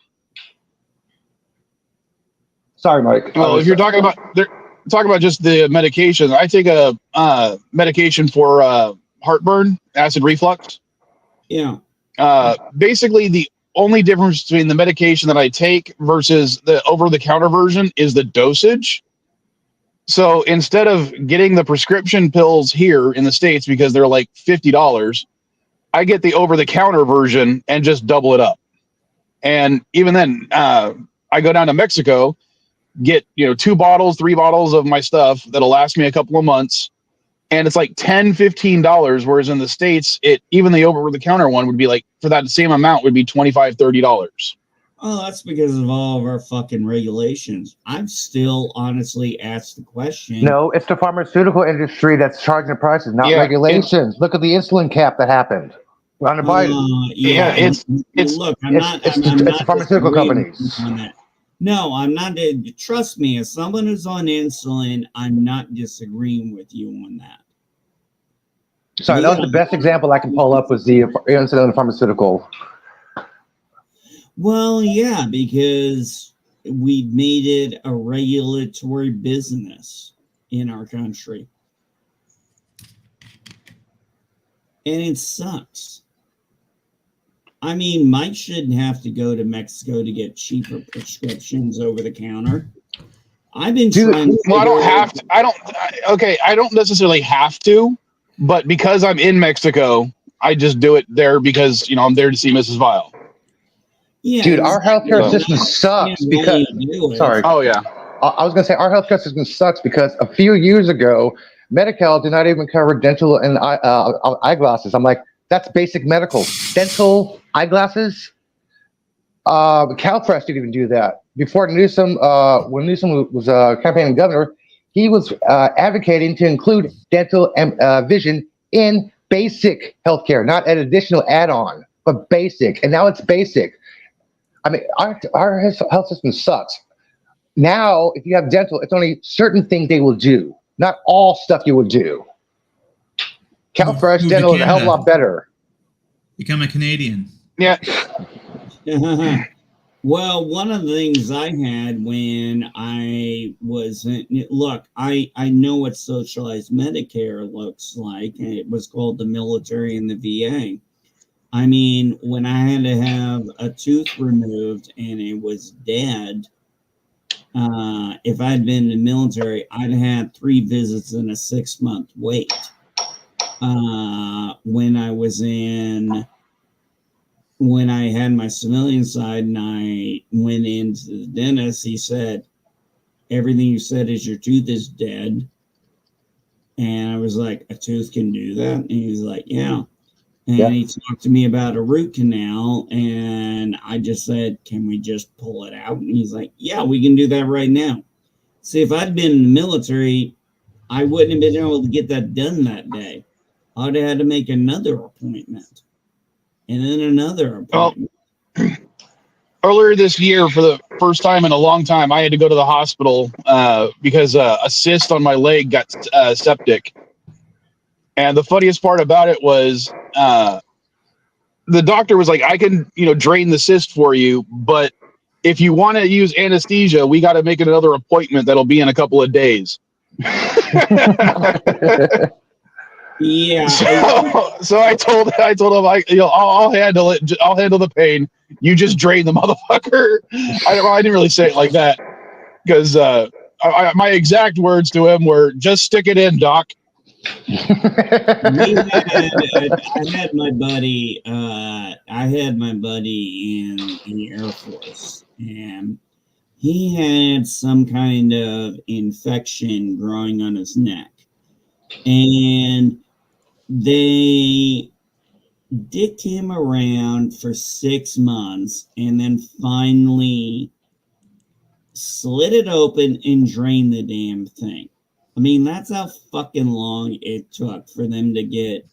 Sorry, Mike. Well, if you're talking about just the medication, I take a medication for heartburn, acid reflux. Yeah. Basically, the only difference between the medication that I take versus the over-the-counter version is the dosage. So instead of getting the prescription pills here in the States because they're like $50, I get the over-the-counter version and just double it up. And even then, I go down to Mexico, get 2 bottles, 3 bottles of my stuff that'll last me a couple of months, and it's like $10-15, whereas in the States, even the over-the-counter one would be like, for that same amount, would be $25-30. Oh, that's because of all of our fucking regulations. I've still honestly asked the question. No, it's the pharmaceutical industry that's charging the prices, not regulations. Look at the insulin cap that happened on the Biden. Look, it's the pharmaceutical companies. On that. No, I'm not. Trust me, as someone who's on insulin, I'm not disagreeing with you on that. Sorry, that was the best example I can pull up was the insulin pharmaceutical. Well, yeah, because we've made it a regulatory business in our country. And it sucks. I mean, Mike shouldn't have to go to Mexico to get cheaper prescriptions over the counter. I've been trying. Well, I don't have to. I don't necessarily have to, but because I'm in Mexico, I just do it there because I'm there to see Mrs. Vile. Yeah, dude, our healthcare system sucks because. Sorry. Oh yeah. I was gonna say our healthcare system sucks because a few years ago, Medi-Cal did not even cover dental and eyeglasses. I'm like, that's basic medical. Dental eyeglasses. CalFresh didn't even do that. Before Newsom, when Newsom was campaigning governor, he was advocating to include dental and vision in basic healthcare, not an additional add-on, but basic. And now it's basic. I mean, our health system sucks. Now, if you have dental, it's only certain things they will do, not all stuff you will do. CalFresh dental is a hell of a lot better. Become a Canadian. Yeah. Well, one of the things I had when I was look, I know what socialized Medicare looks like. It was called the military and the VA. I mean, when I had to have a tooth removed and it was dead, if I'd been in the military, I'd had 3 visits and a 6-month wait. When I had my civilian side and I went into the dentist, he said, everything you said is your tooth is dead. And I was like, a tooth can do that? And he was like, yeah. And he talked to me about a root canal, and I just said, can we just pull it out? And he's like, yeah, we can do that right now. See, if I'd been in the military, I wouldn't have been able to get that done that day. I'd have had to make another appointment. And then another appointment. Well, earlier this year, for the first time in a long time, I had to go to the hospital because a cyst on my leg got septic. And the funniest part about it was the doctor was like, I can, drain the cyst for you, but if you want to use anesthesia, we got to make another appointment that'll be in a couple of days. Yeah. So I told him, I'll handle it. I'll handle the pain. You just drain the motherfucker. I didn't really say it like that because my exact words to him were, just stick it in, doc. I had my buddy in the Air Force, and he had some kind of infection growing on his neck, and they dicked him around for 6 months and then finally slit it open and drained the damn thing. I mean, that's how fucking long it took for them to get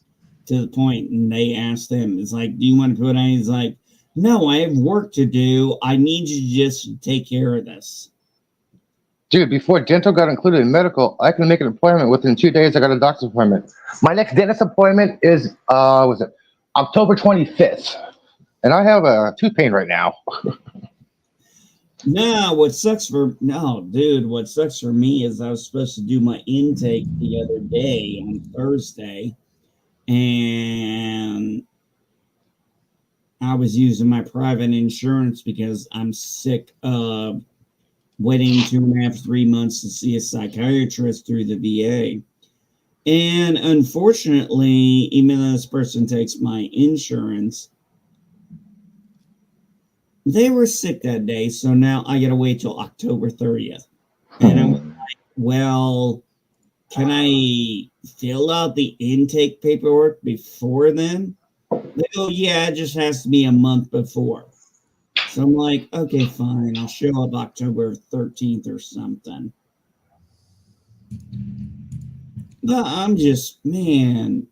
to the point. And they asked him, it's like, do you want to put on? He's like, no, I have work to do. I need you to just take care of this. Dude, before dental got included in medical, I can make an appointment within 2 days. I got a doctor's appointment. My next dentist appointment is, October 25th. And I have a tooth pain right now. What sucks for me is I was supposed to do my intake the other day on Thursday, and I was using my private insurance because I'm sick of waiting 2.5, 3 months to see a psychiatrist through the VA. And unfortunately, even though this person takes my insurance, they were sick that day. So now I got to wait till October 30th. And I'm like, well, can I fill out the intake paperwork before then? They go, yeah, it just has to be a month before. So I'm like, okay, fine. I'll show up October 13th or something. But I'm just, man,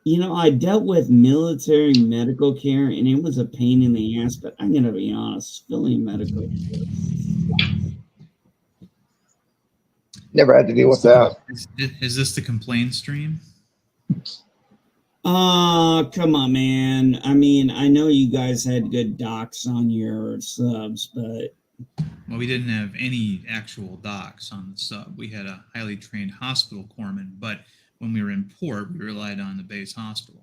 I dealt with military medical care and it was a pain in the ass, but I'm going to be honest, filling medical care. Never had to deal with that. Is this the complaint stream? Come on, man. I mean, I know you guys had good docs on your subs, but... Well, we didn't have any actual docs on the sub. We had a highly trained hospital corpsman, but when we were in port, we relied on the base hospital.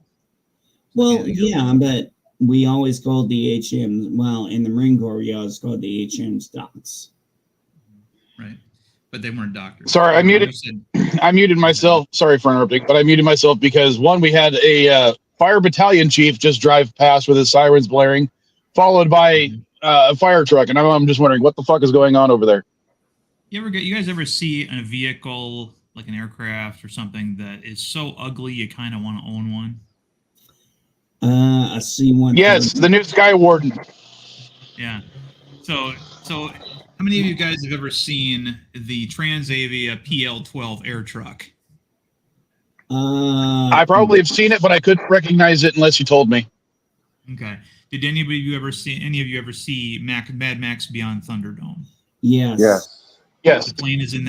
Well, yeah, but we always called the HMs, well, in the Marine Corps, we always called the HMs docs. Right. But they weren't doctors. Sorry, I muted myself. Sorry for interrupting, but I muted myself because one, we had a fire battalion chief just drive past with his sirens blaring, followed by a fire truck, and I'm just wondering what the fuck is going on over there. You guys ever see a vehicle like an aircraft or something that is so ugly you kind of want to own one? I see one. Yes, the new Sky Warden. Yeah. So how many of you guys have ever seen the Transavia PL-12 air truck? I probably have seen it, but I couldn't recognize it unless you told me. Okay. Did any of you ever see Mad Max Beyond Thunderdome? Yes. Yes. The plane is in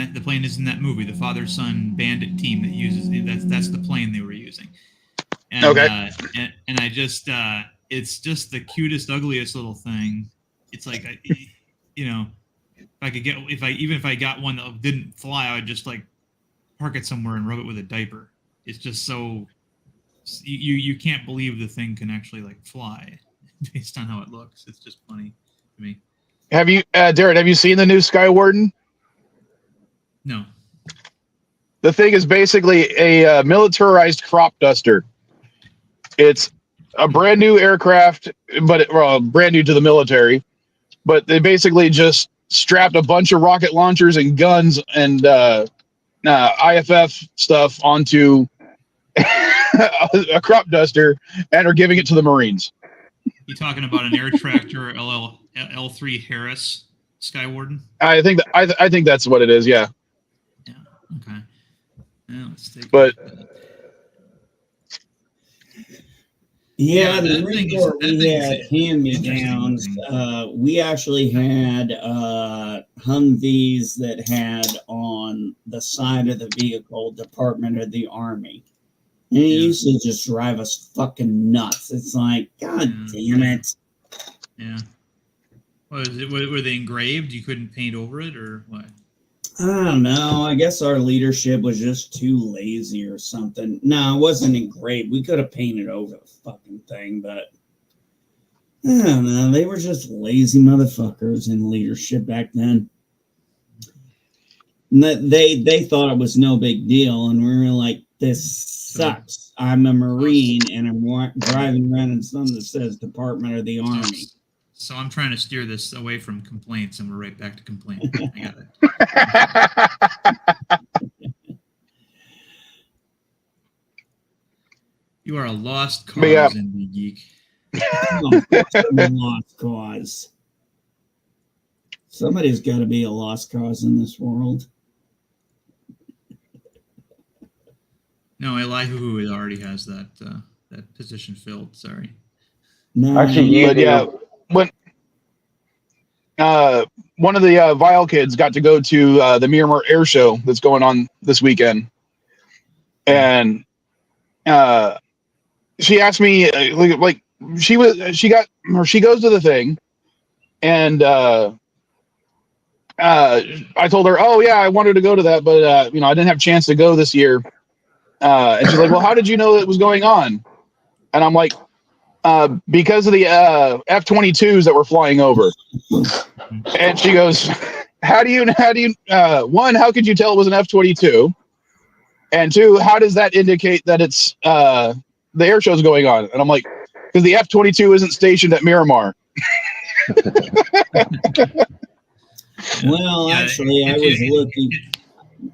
that movie. The father-son bandit team that uses that's the plane they were using. And, okay. And I just it's just the cutest, ugliest little thing. It's like if I got one that didn't fly, I would just like park it somewhere and rub it with a diaper. It's just so you can't believe the thing can actually like fly based on how it looks. It's just funny to me. Have you, Darren? Have you seen the new Sky Warden? No. The thing is basically a militarized crop duster. It's a brand new aircraft, but brand new to the military. But they basically just strapped a bunch of rocket launchers and guns and IFF stuff onto a crop duster and are giving it to the Marines. You talking about an air tractor L3 Harris Sky Warden? I think that's what it is. Yeah. Yeah. Okay. Yeah, let's take. But yeah, the Marine Corps, we had hand-me-downs. We actually had Humvees that had on the side of the vehicle Department of the Army. And it used to just drive us fucking nuts. It's like, God damn it. Yeah. Were they engraved? You couldn't paint over it, or what? I don't know. I guess our leadership was just too lazy or something. No, it wasn't engraved. We could have painted over the fucking thing, but I don't know. They were just lazy motherfuckers in leadership back then. And they thought it was no big deal, and we were like, this sucks. I'm a Marine, and I'm driving around in something that says Department of the Army. So I'm trying to steer this away from complaints, and we're right back to complaints. I got it. You are a lost cause, Indie Geek. Oh, I'm a lost cause. Somebody's got to be a lost cause in this world. No, Elihu already has that position filled. Sorry. No, Actually, when one of the Vile kids got to go to the Miramar Air Show that's going on this weekend, and she asked me she goes to the thing, and I told her, oh yeah, I wanted to go to that, but I didn't have a chance to go this year. And she's like, well, how did you know it was going on? And I'm like, because of the F-22s that were flying over. And she goes, how do you one, how could you tell it was an F-22? And two, how does that indicate that it's the air show's going on? And I'm like, because the F-22 isn't stationed at Miramar. Well, actually, I was looking.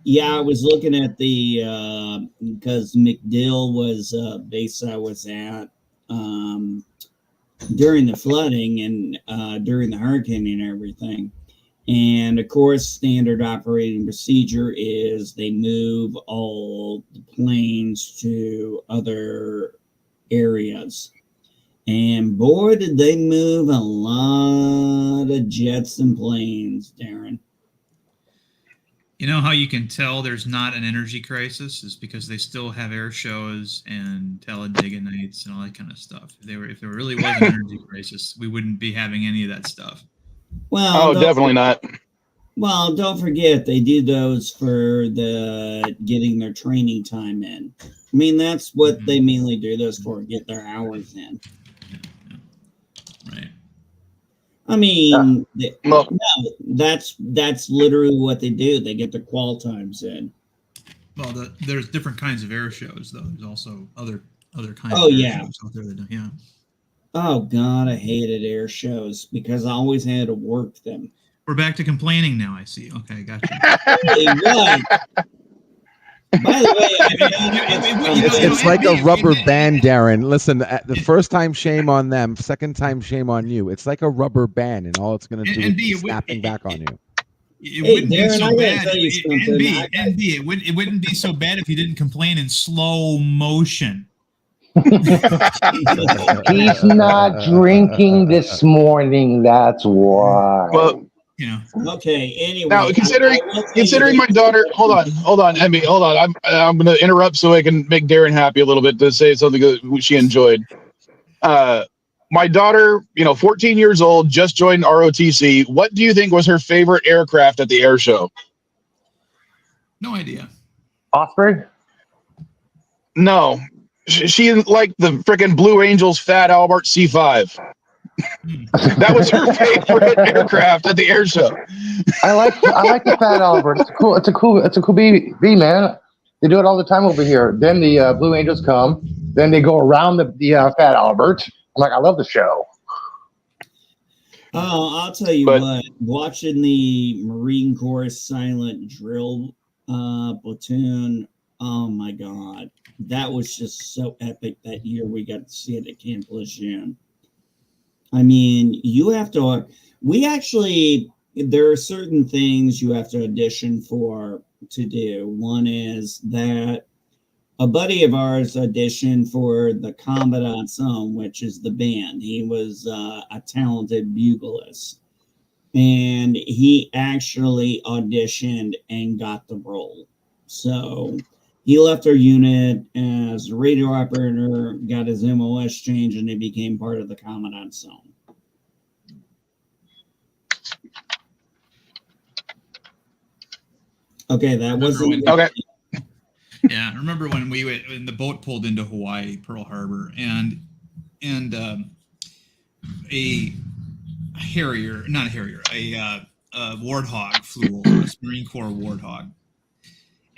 Yeah, I was looking at the because MacDill was base I was at during the flooding and during the hurricane and everything. And of course, standard operating procedure is they move all the planes to other areas. And boy, did they move a lot of jets and planes, Darren. You know how you can tell there's not an energy crisis is because they still have air shows and Talladega nights and all that kind of stuff. If there really was an energy crisis, we wouldn't be having any of that stuff. Well, definitely not. Well, don't forget they do those for the getting their training time in. I mean, that's what they mainly do those for, get their hours in. Right. I mean, no, that's literally what they do. They get their qual times in. Well, there's different kinds of air shows, though. There's also other kinds of air shows out there that yeah. Oh God, I hated air shows because I always had to work them. We're back to complaining now. I see. Okay, gotcha. Hey, what? By the way, it's like a rubber band, Darren. Listen, the first time, shame on them. Second time, shame on you. It's like a rubber band, and all it's going to do is snapping back on you. It wouldn't be so bad. It wouldn't be so bad if you didn't complain in slow motion. He's not drinking this morning. That's why. Well, you know. Okay. Anyway, now considering my daughter, hold on, Emmy, hold on. I'm going to interrupt so I can make Darren happy a little bit to say something that she enjoyed. My daughter, 14 years old, just joined ROTC. What do you think was her favorite aircraft at the air show? No idea. Osprey? No, she liked the freaking Blue Angels Fat Albert C5. That was her favorite aircraft at the air show. I like the Fat Albert. It's a cool B, man. They do it all the time over here. Then the Blue Angels come. Then they go around the Fat Albert. I'm like, I love the show. Oh, I'll tell you what. Watching the Marine Corps silent drill platoon. Oh my God, that was just so epic that year we got to see it at Camp Lejeune. I mean, there are certain things you have to audition for to do. One is that a buddy of ours auditioned for the Commandant's Song, which is the band. He was a talented buglist. And he actually auditioned and got the role. So he left our unit as a radio operator, got his MOS changed, and he became part of the Commandant's Song. Okay, that wasn't okay. Yeah, I remember when when the boat pulled into Hawaii, Pearl Harbor, and a Warthog flew over us, Marine Corps Warthog.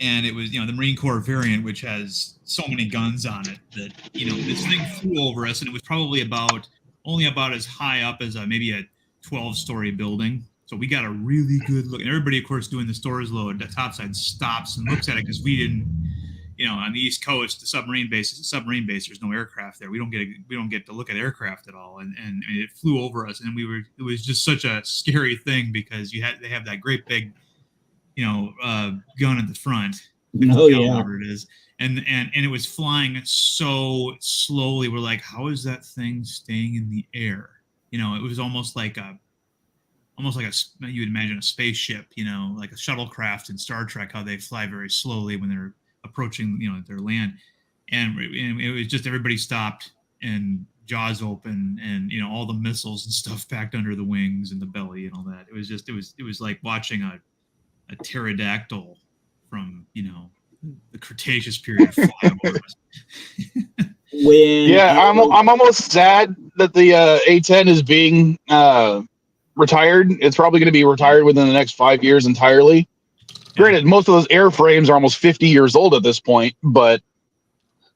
And it was, the Marine Corps variant, which has so many guns on it that, this thing flew over us, and it was probably only about as high up as maybe a 12-story building. So we got a really good look. And everybody, of course, doing the stores load, the topside stops and looks at it because we didn't, on the East Coast, the submarine base, there's no aircraft there. We don't get to look at aircraft at all. And it flew over us, and it was just such a scary thing because they have that great big, gun at the front. Oh, yeah. Whatever it is. And it was flying so slowly. We're like, how is that thing staying in the air? It was almost like you would imagine a spaceship, like a shuttlecraft in Star Trek, how they fly very slowly when they're approaching, their land. And it was just everybody stopped and jaws open and, all the missiles and stuff packed under the wings and the belly and all that. It was like watching a pterodactyl from, the Cretaceous period fly over us. I'm almost sad that the A10 is being retired. It's probably going to be retired within the next 5 years entirely. Granted, most of those airframes are almost 50 years old at this point, but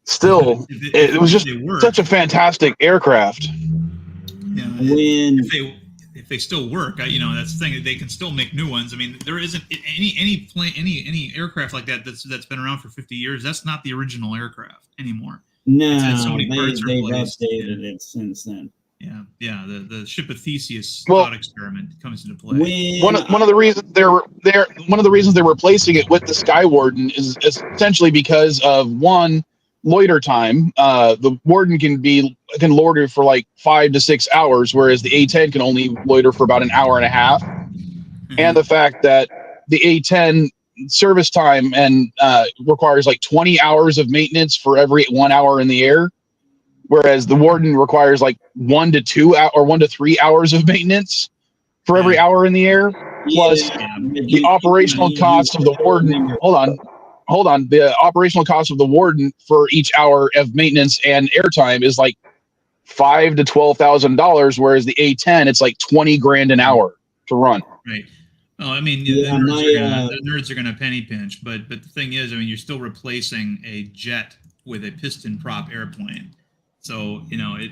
still, it was just such a fantastic aircraft. Yeah, if they still work, that's the thing. They can still make new ones. I mean, there isn't any aircraft like that that's been around for 50 years. That's not the original aircraft anymore. No, they've updated it since then. Yeah. The ship of Theseus thought experiment comes into play. One of the reasons they're replacing it with the Skywarden is essentially because of one, loiter time. The Warden can loiter for like 5 to 6 hours, whereas the A10 can only loiter for about an hour and a half. Mm-hmm. And the fact that the A10 service time and requires like 20 hours of maintenance for every 1 hour in the air, whereas the Warden requires like 1 to 2 or 1 to 3 hours of maintenance for every hour in the air, plus the operational cost of the Warden. Hold on. The operational cost of the Warden for each hour of maintenance and airtime is like $5,000 to $12,000, whereas the A10 it's like $20,000 an hour to run. Right. Well, I mean, the nerds are gonna penny pinch, but the thing is, I mean, you're still replacing a jet with a piston prop airplane, so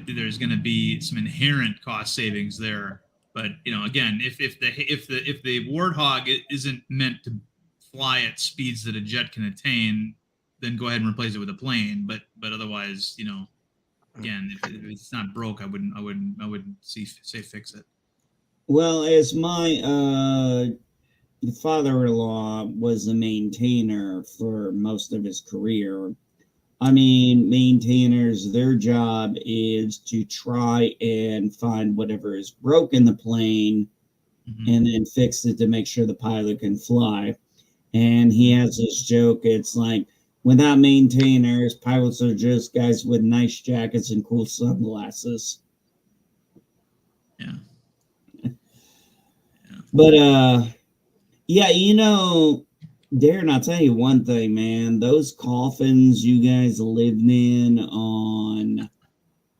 there's going to be some inherent cost savings there. But again, if the Warthog isn't meant to fly at speeds that a jet can attain, then go ahead and replace it with a plane. But otherwise, again, if it's not broke, I wouldn't say fix it. Well, as my father-in-law was a maintainer for most of his career, I mean, maintainers, their job is to try and find whatever is broken in the plane and then fix it to make sure the pilot can fly. And he has this joke. It's like, without maintainers, pilots are just guys with nice jackets and cool sunglasses. Yeah. But, Darren, I'll tell you one thing, man. Those coffins you guys lived in on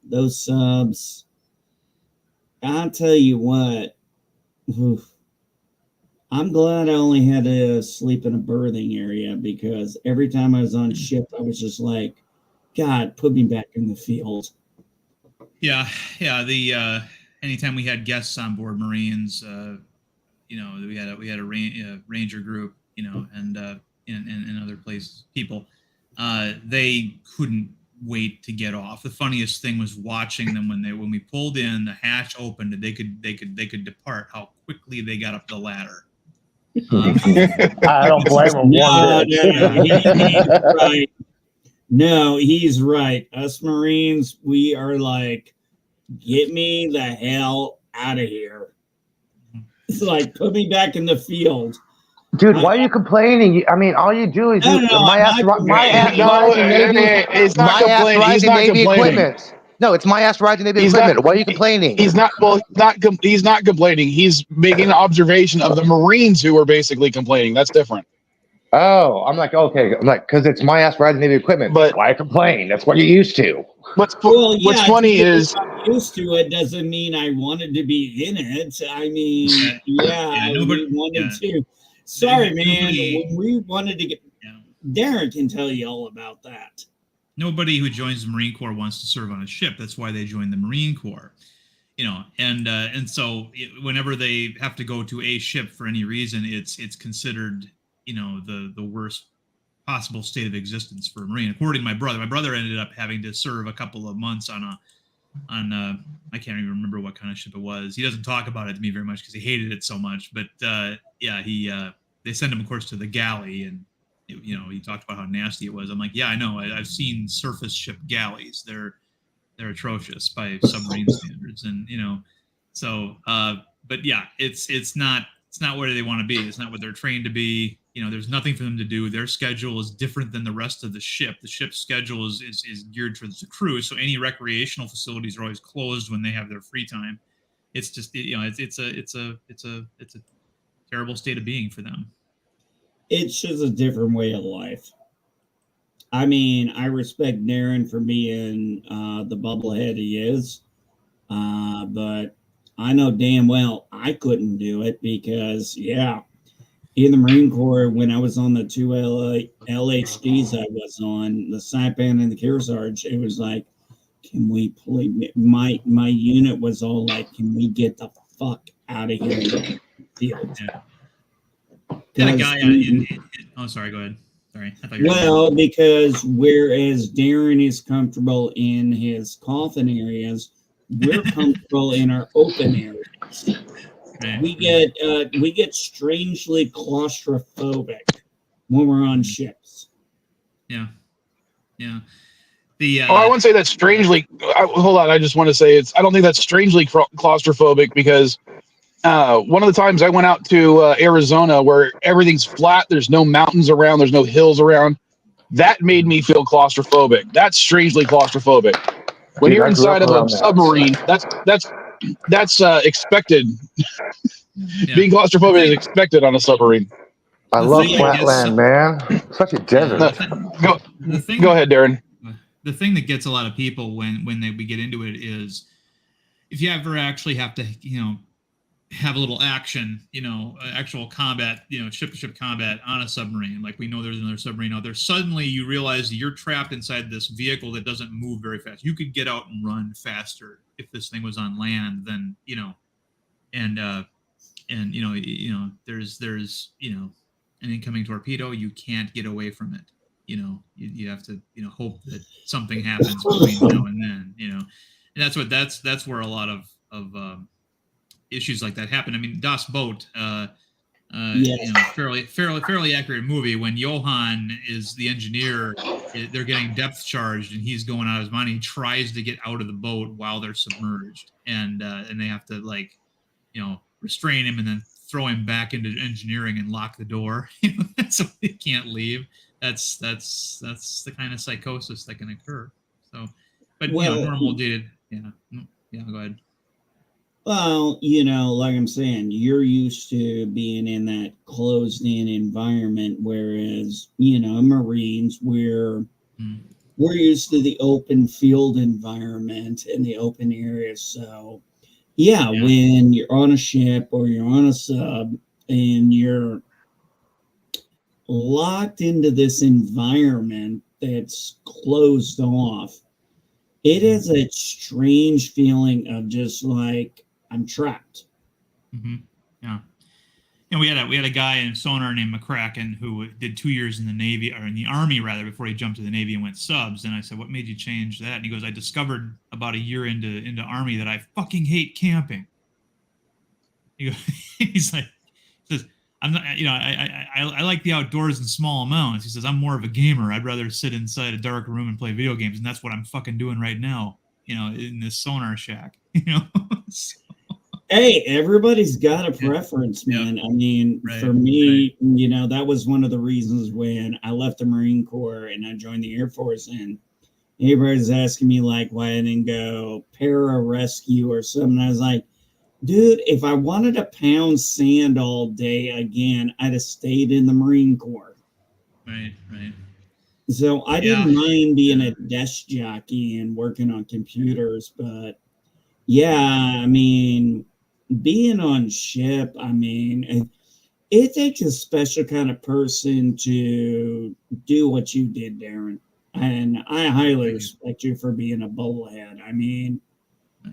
those subs, I'll tell you what. Oof, I'm glad I only had to sleep in a berthing area, because every time I was on ship, I was just like, God, put me back in the field. Yeah. The anytime we had guests on board, Marines, we had a ranger group, and other places, people, they couldn't wait to get off. The funniest thing was watching them when we pulled in, the hatch opened, and they could depart. How quickly they got up the ladder. I don't blame him. No, he's right. Us Marines, we are like, get me the hell out of here. It's like, put me back in the field. Dude, why are you complaining? I mean, all you do is my ass riding Navy equipment. No, it's my ass riding Navy equipment. Why are you complaining? He's not complaining. He's making an observation of the Marines who are basically complaining. That's different. Oh, I'm like, okay. I'm like, because it's my ass riding Navy equipment. But why complain? That's what you're used to. What's funny is, I'm used to it doesn't mean I wanted to be in it. I mean, nobody wanted to. Sorry, man. When we wanted to get, Darren can tell you all about that. Nobody who joins the Marine Corps wants to serve on a ship. That's why they join the Marine Corps. And so whenever they have to go to a ship for any reason, it's considered, the worst possible state of existence for a Marine. According to my brother ended up having to serve a couple of months on I can't even remember what kind of ship it was. He doesn't talk about it to me very much because he hated it so much. But they sent him, of course, to the galley, and he talked about how nasty it was. I'm like, yeah, I know. I've seen surface ship galleys. They're atrocious by submarine standards, and but yeah, it's not where they want to be. It's not what they're trained to be. There's nothing for them to do. Their schedule is different than the rest of the ship. The ship's schedule is geared towards the crew, so any recreational facilities are always closed when they have their free time. It's just it's a terrible state of being for them. It's just a different way of life. I mean, I respect Darren for being the bubblehead he is, but I know damn well I couldn't do it because, yeah, in the Marine Corps, when I was on the two LHDs I was on, the Saipan and the Kearsarge, it was like, can we please? My unit was all like, can we get the fuck out of here in the field? Had a guy oh, sorry, go ahead. Sorry, I thought you were Well, because whereas Darren is comfortable in his coffin areas, we're comfortable in our open areas. Right. We get strangely claustrophobic when we're on ships. Yeah. The I wouldn't say that's strangely. Hold on, I just want to say I don't think that's strangely claustrophobic because one of the times I went out to Arizona where everything's flat, there's no mountains around, there's no hills around. That made me feel claustrophobic. That's strangely claustrophobic. When you're inside of a submarine, that's expected. Yeah. Being claustrophobic is expected on a submarine. I love flatland, man. Such a desert. Go ahead, Darren. The thing that gets a lot of people when we get into it is if you ever actually have to, have a little action, actual combat, ship-to-ship combat on a submarine. Like we know there's another submarine out there. Suddenly you realize that you're trapped inside this vehicle that doesn't move very fast. You could get out and run faster if this thing was on land than, there's an incoming torpedo. You can't get away from it. You have to, hope that something happens between now and then, and that's where a lot of issues like that happen. I mean, Das Boat, fairly accurate movie when Johan is the engineer, they're getting depth charged and he's going out of his mind. He tries to get out of the boat while they're submerged and they have to restrain him and then throw him back into engineering and lock the door so he can't leave. That's the kind of psychosis that can occur. So, but normal dated, go ahead. Well, like I'm saying, you're used to being in that closed-in environment, whereas, Marines, we're used to the open field environment and the open areas. So, when you're on a ship or you're on a sub and you're locked into this environment that's closed off, it is a strange feeling of just like, I'm trapped. Mm-hmm. Yeah. And we had a guy in sonar named McCracken who did 2 years in the Navy, or in the Army rather, before he jumped to the Navy and went subs. And I said, "What made you change that?" And he goes, "I discovered about a year into Army that I fucking hate camping." He goes, he says, "I'm not, I like the outdoors in small amounts." He says, "I'm more of a gamer. I'd rather sit inside a dark room and play video games, and that's what I'm fucking doing right now, in this sonar shack." So, hey, everybody's got a preference, man. Yep. I mean, for me, that was one of the reasons when I left the Marine Corps and I joined the Air Force, and everybody's asking me like why I didn't go pararescue or something. I was like, dude, if I wanted to pound sand all day again, I'd have stayed in the Marine Corps. Right. So I didn't mind being a desk jockey and working on computers, but I mean, being on ship, I mean, it takes a special kind of person to do what you did, Darren. And I highly respect you for being a bullhead. I mean,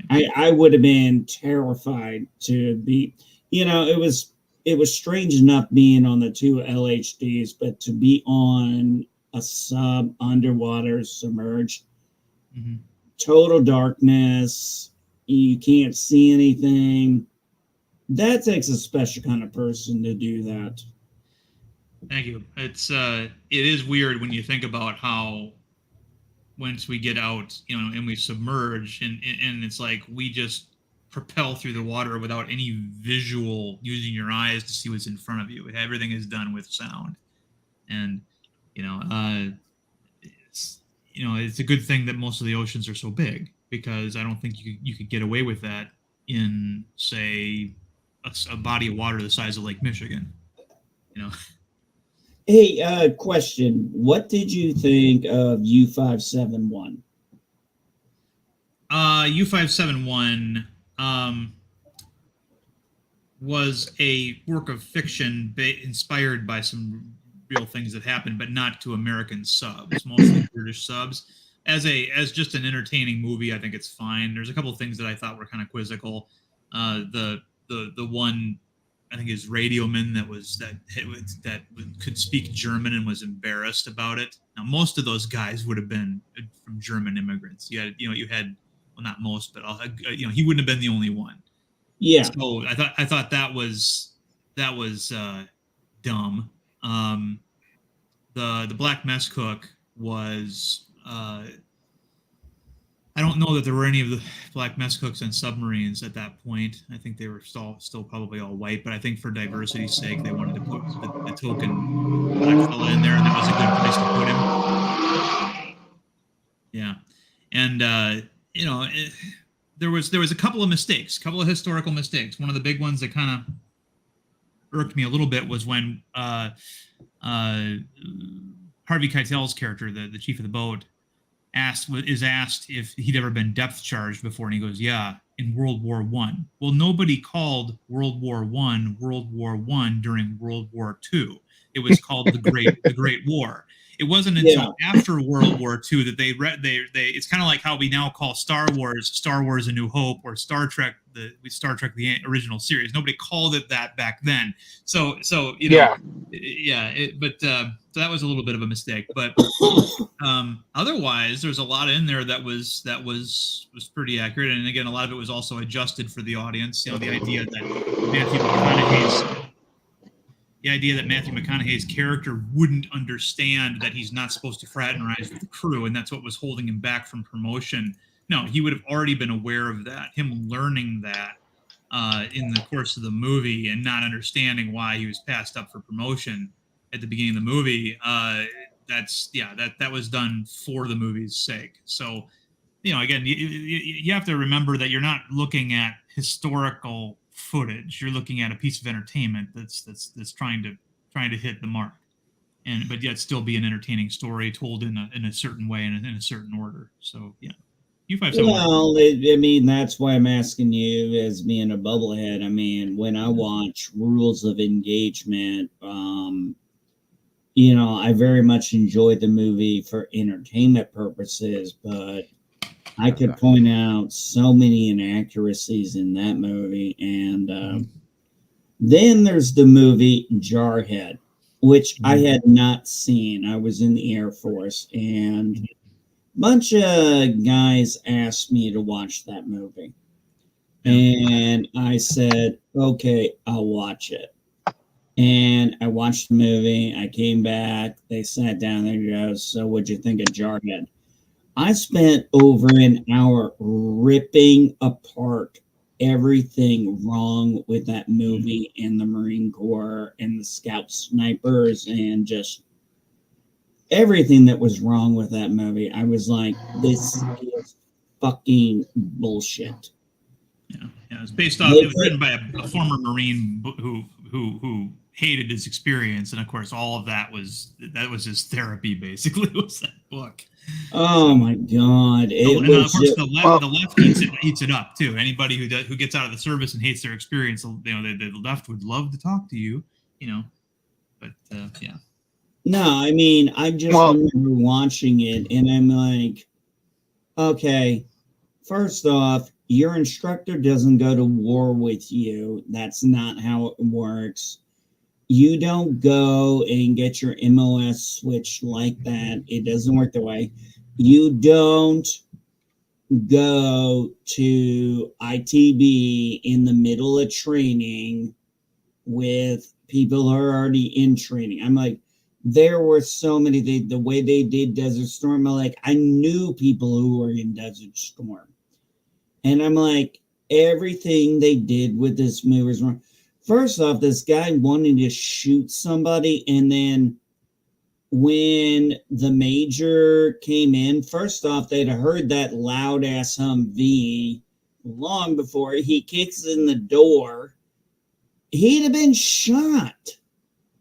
I would have been terrified to be, it was strange enough being on the two LHDs, but to be on a sub underwater submerged, total darkness, you can't see anything. That takes a special kind of person to do that. Thank you. It is weird when you think about how once we get out, and we submerge and it's like we just propel through the water without any visual using your eyes to see what's in front of you. Everything is done with sound. And, it's a good thing that most of the oceans are so big, because I don't think you could get away with that in, say, a body of water the size of Lake Michigan. Hey, question. What did you think of U571? U571 was a work of fiction inspired by some real things that happened, but not to American subs, mostly British subs. As just an entertaining movie, I think it's fine. There's a couple of things that I thought were kind of quizzical. The one, I think, is radioman that could speak German and was embarrassed about it. Now, most of those guys would have been from German immigrants. You had well, not most, but he wouldn't have been the only one. Yeah. So I thought that was dumb. The Black Mess Cook was I don't know that there were any of the Black Mess Cooks on submarines at that point. I think they were still probably all white, but I think for diversity's sake, they wanted to put the token black fella in there, and that was a good place to put him. Yeah, and there was a couple of historical mistakes. One of the big ones that kind of irked me a little bit was when Harvey Keitel's character, the chief of the boat, is asked if he'd ever been depth charged before, and he goes, "Yeah, in World War One." Well, nobody called World War One during World War II. It was called the Great War. It wasn't until after World War II that they it's kind of like how we now call Star Wars A New Hope, or Star Trek the original series. Nobody called it that back then. So so that was a little bit of a mistake. But otherwise, there's a lot in there that was pretty accurate. And again, a lot of it was also adjusted for the audience. The idea that Matthew McConaughey's character wouldn't understand that he's not supposed to fraternize with the crew, and that's what was holding him back from promotion. No, he would have already been aware of that. Him learning that in the course of the movie and not understanding why he was passed up for promotion at the beginning of the movie, that was done for the movie's sake. So, again, you have to remember that you're not looking at historical footage. You're looking at a piece of entertainment that's trying to hit the mark, but yet still be an entertaining story told in a certain way and in a certain order. So yeah, U571. Well, that's why I'm asking you, as being a bubblehead. When I watch Rules of Engagement, I very much enjoy the movie for entertainment purposes, but I could point out so many inaccuracies in that movie. And then there's the movie Jarhead, which I had not seen. I was in the Air Force, and a bunch of guys asked me to watch that movie. And I said, okay, I'll watch it. And I watched the movie. I came back. They sat down. They goes, "So what'd you think of Jarhead?" I spent over an hour ripping apart everything wrong with that movie and the Marine Corps and the scout snipers and just everything that was wrong with that movie. I was like, this is fucking bullshit. Yeah, it was based off. It was written by a former Marine who hated his experience, and of course, all of that was his therapy. Basically, was that book. Oh my god! The left eats it up too. Anybody who gets out of the service and hates their experience, the left would love to talk to you. But yeah. No, I just remember watching it, and I'm like, okay, first off, your instructor doesn't go to war with you. That's not how it works. You don't go and get your MOS switched like that. It doesn't work that way. You don't go to ITB in the middle of training with people who are already in training. I'm like, there were so many, the way they did Desert Storm, I knew people who were in Desert Storm. And I'm like, everything they did with this movie was wrong. First off, this guy wanted to shoot somebody, and then when the major came in, first off, they'd heard that loud-ass Humvee long before he kicks in the door. He'd have been shot.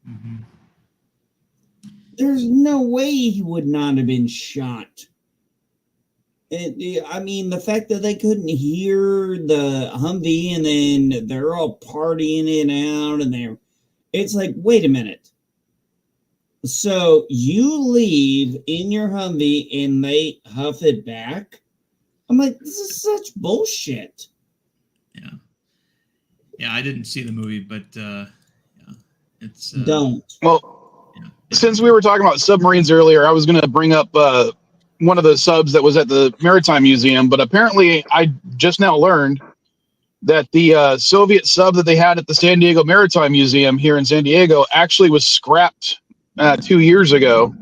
Mm-hmm. There's no way he would not have been shot. I mean, the fact that they couldn't hear the Humvee and then they're all partying it out and it's like, wait a minute. So you leave in your Humvee and they huff it back? I'm like, this is such bullshit. Yeah. Yeah, I didn't see the movie, but yeah, it's don't. Well, yeah. since we were talking about submarines earlier, I was going to bring up one of the subs that was at the Maritime Museum, but apparently I just now learned that the Soviet sub that they had at the San Diego Maritime Museum here in San Diego actually was scrapped 2 years ago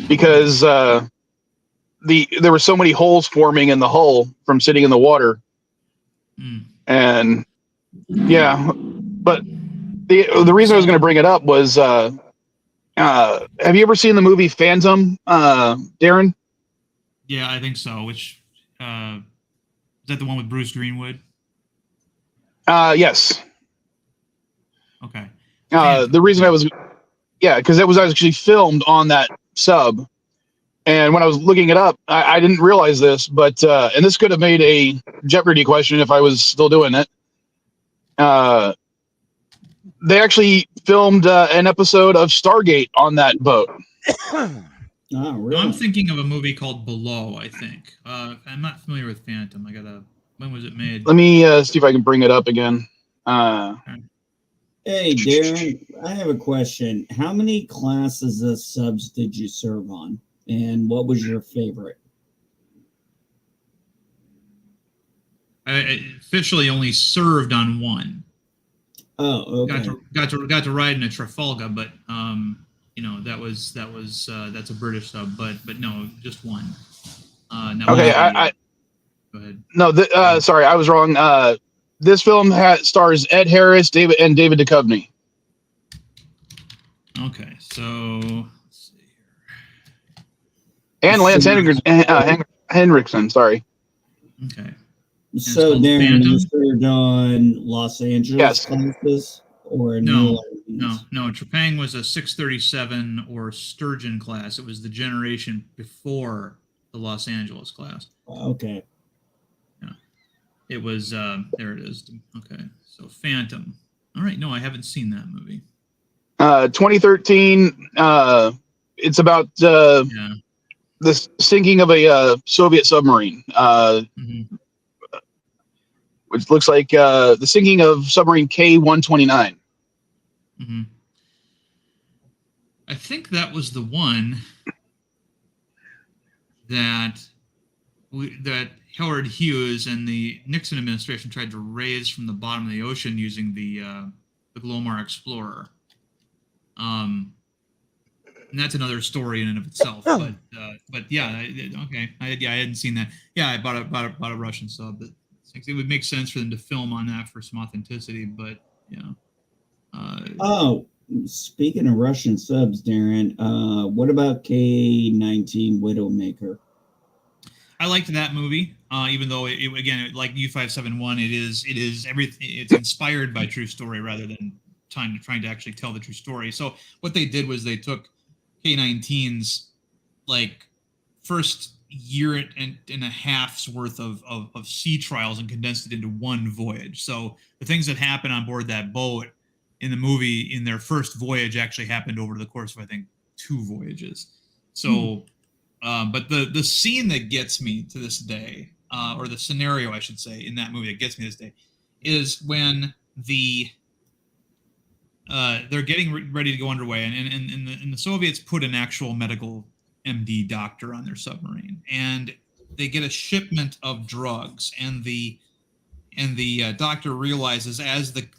because there were so many holes forming in the hull from sitting in the water. And yeah, but the reason I was going to bring it up was have you ever seen the movie Phantom, Darren? Yeah, I think so. Which is that the one with Bruce Greenwood? Yes. Okay. The reason I was, because it was actually filmed on that sub. And when I was looking it up, I didn't realize this, but and this could have made a Jeopardy question if I was still doing it. They actually filmed an episode of Stargate on that boat. Oh, really? I'm thinking of a movie called Below, I think. I'm not familiar with Phantom. When was it made? Let me see if I can bring it up again. Hey, Darren, I have a question. How many classes of subs did you serve on? And what was your favorite? I officially only served on one. Oh, okay. Got to ride in a Trafalgar, but that's a British sub, but no, just one. Okay, go ahead. No, sorry, I was wrong. This film stars Ed Harris, David Duchovny. Okay, so let's see here. And Lance Henriksen, sorry. Okay. So, Darren, you served on Los Angeles classes or No. Trepang was a 637 or Sturgeon class. It was the generation before the Los Angeles class. Okay. Yeah. It was, there it is. Okay. So Phantom. All right. No, I haven't seen that movie. 2013. It's about the sinking of a Soviet submarine. Which looks like the sinking of submarine K-129. Mm-hmm. I think that was the one that Howard Hughes and the Nixon administration tried to raise from the bottom of the ocean using the Glomar Explorer. And that's another story in and of itself. But yeah, okay. I hadn't seen that. Yeah, I bought a Russian sub. But it would make sense for them to film on that for some authenticity, but speaking of Russian subs, Darren, what about K-19 Widowmaker? I liked that movie, even though again, like U-571, it is everything. It's inspired by true story rather than trying to actually tell the true story. So what they did was they took K-19's like first year and a half's worth of sea trials and condensed it into one voyage. So the things that happened on board that boat in the movie in their first voyage actually happened over the course of, I think, 2 voyages. So, but the scene that gets me to this day, or the scenario, I should say, in that movie that gets me this day, is when they're getting ready to go underway, and the Soviets put an actual medical MD doctor on their submarine, and they get a shipment of drugs, and the doctor realizes as the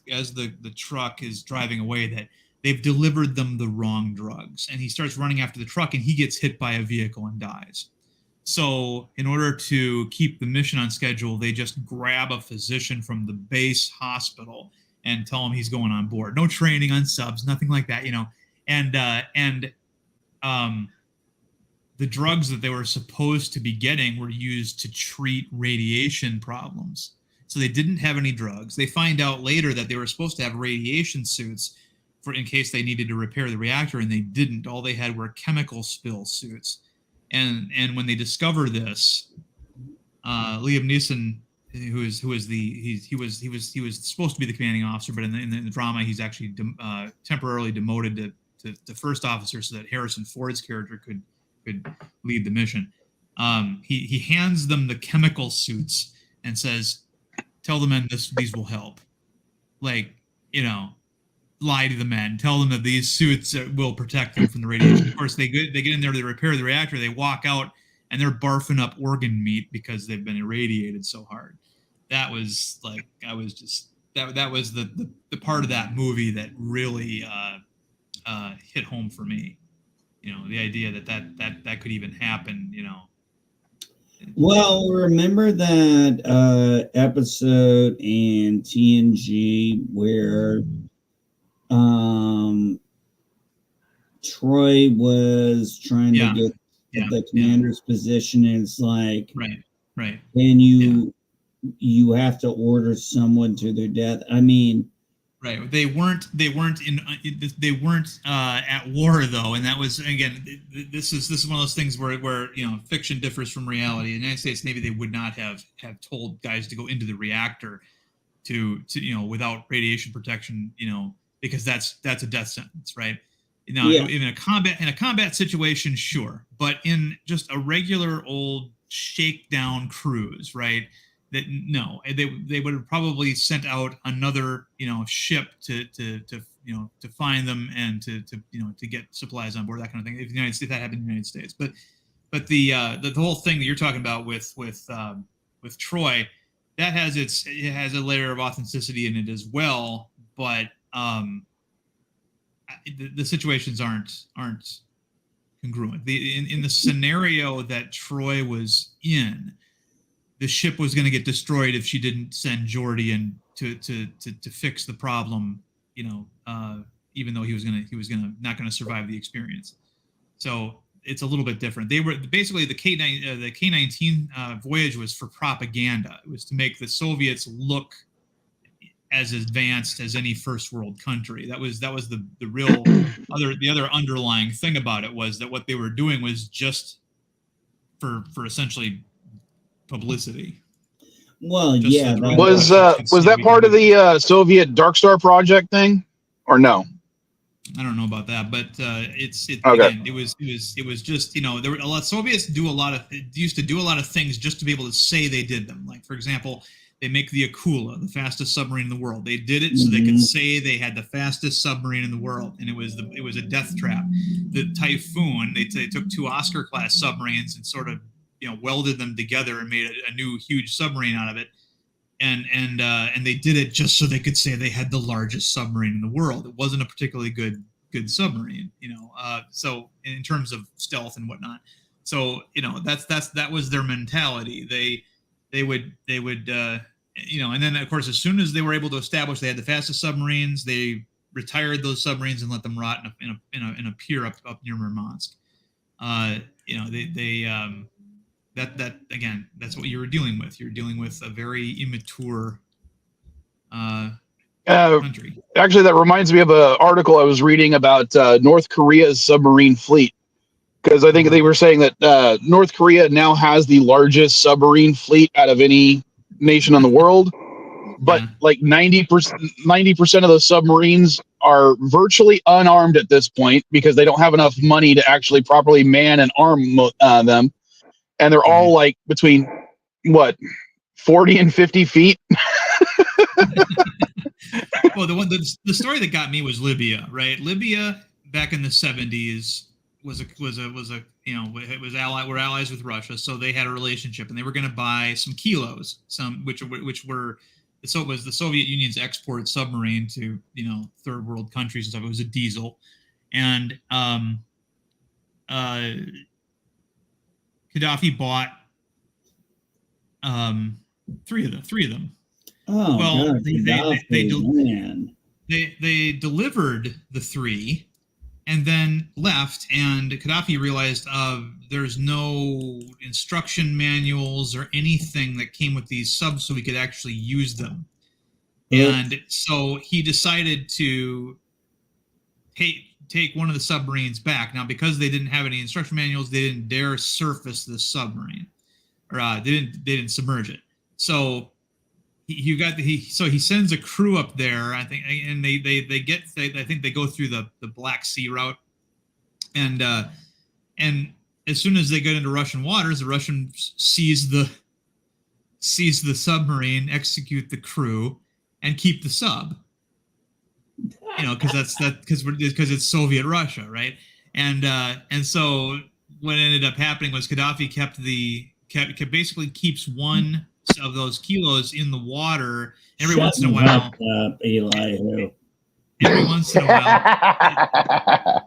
truck is driving away that they've delivered them the wrong drugs, and he starts running after the truck, and he gets hit by a vehicle and dies. So in order to keep the mission on schedule, they just grab a physician from the base hospital and tell him he's going on board. No training on subs, nothing like that, and the drugs that they were supposed to be getting were used to treat radiation problems. So they didn't have any drugs. They find out later that they were supposed to have radiation suits for in case they needed to repair the reactor, and they didn't. All they had were chemical spill suits. And when they discover this, Liam Neeson, he was supposed to be the commanding officer, but in the drama, he's actually temporarily demoted to first officer so that Harrison Ford's character could lead the mission. He hands them the chemical suits and says, "Tell the men these will help." Like, lie to the men, tell them that these suits will protect them from the radiation. Of course, they get in there to repair the reactor. They walk out and they're barfing up organ meat because they've been irradiated so hard. That was like, that was the part of that movie that really hit home for me. The idea that could even happen. Well, remember that episode in TNG where Troy was trying to get the commander's position, and it's like, right. And you have to order someone to their death. I mean, right. They weren't at war though, and that was, again, this is one of those things where fiction differs from reality. In the United States Navy, they would not have told guys to go into the reactor to without radiation protection, because that's a death sentence, right? Now, in a combat situation, sure, but in just a regular old shakedown cruise, right? That no, they would have probably sent out another ship to find them and to get supplies on board, that kind of thing. If that happened in the United States, but the whole thing that you're talking about with Troy, that has it has a layer of authenticity in it as well, but the situations aren't congruent. In the scenario that Troy was in, the ship was going to get destroyed if she didn't send Geordi in to fix the problem. Even though he was not going to survive the experience. So it's a little bit different. They were basically the K-19 voyage was for propaganda. It was to make the Soviets look as advanced as any first world country. That was the real other underlying thing about it, was that what they were doing was just for essentially publicity. Well, Just yeah. Was that part of the Soviet Dark Star project thing, or no? I don't know about that, but okay. Again, it was just there were a lot. Soviets used to do a lot of things just to be able to say they did them. Like, for example, they make the Akula, the fastest submarine in the world. They did it so they could say they had the fastest submarine in the world, and it was a death trap. The Typhoon, they took two Oscar class submarines and sort of welded them together and made a new huge submarine out of it. And they did it just so they could say they had the largest submarine in the world. It wasn't a particularly good submarine, so in terms of stealth and whatnot. So that was their mentality. They would and then of course, as soon as they were able to establish they had the fastest submarines, they retired those submarines and let them rot in a pier up near Murmansk. That again, that's what you were dealing with. You're dealing with a very immature country. Actually, that reminds me of an article I was reading about North Korea's submarine fleet, because I think they were saying that North Korea now has the largest submarine fleet out of any nation in the world, but like 90% of those submarines are virtually unarmed at this point because they don't have enough money to actually properly man and arm them. And they're all like between 40 and 50 feet. Well, the story that got me was Libya, right? Libya back in the 70s was were allies with Russia, so they had a relationship, and they were going to buy some kilos, which were so it was the Soviet Union's export submarine to third world countries and stuff. It was a diesel, and Gaddafi bought three of them. Oh, well, God, they delivered the three and then left, and Gaddafi realized there's no instruction manuals or anything that came with these subs so we could actually use them. And so he decided to take one of the submarines back. Now, because they didn't have any instruction manuals, they didn't dare surface the submarine, or they didn't submerge it. So he sends a crew up there, I think, and I think they go through the Black Sea route, and as soon as they get into Russian waters, the Russians seize the submarine, execute the crew, and keep the sub. Because it's Soviet Russia, right? And so what ended up happening was Gaddafi basically keeps one of those kilos in the water every once in a while. Eli. Every once in a while.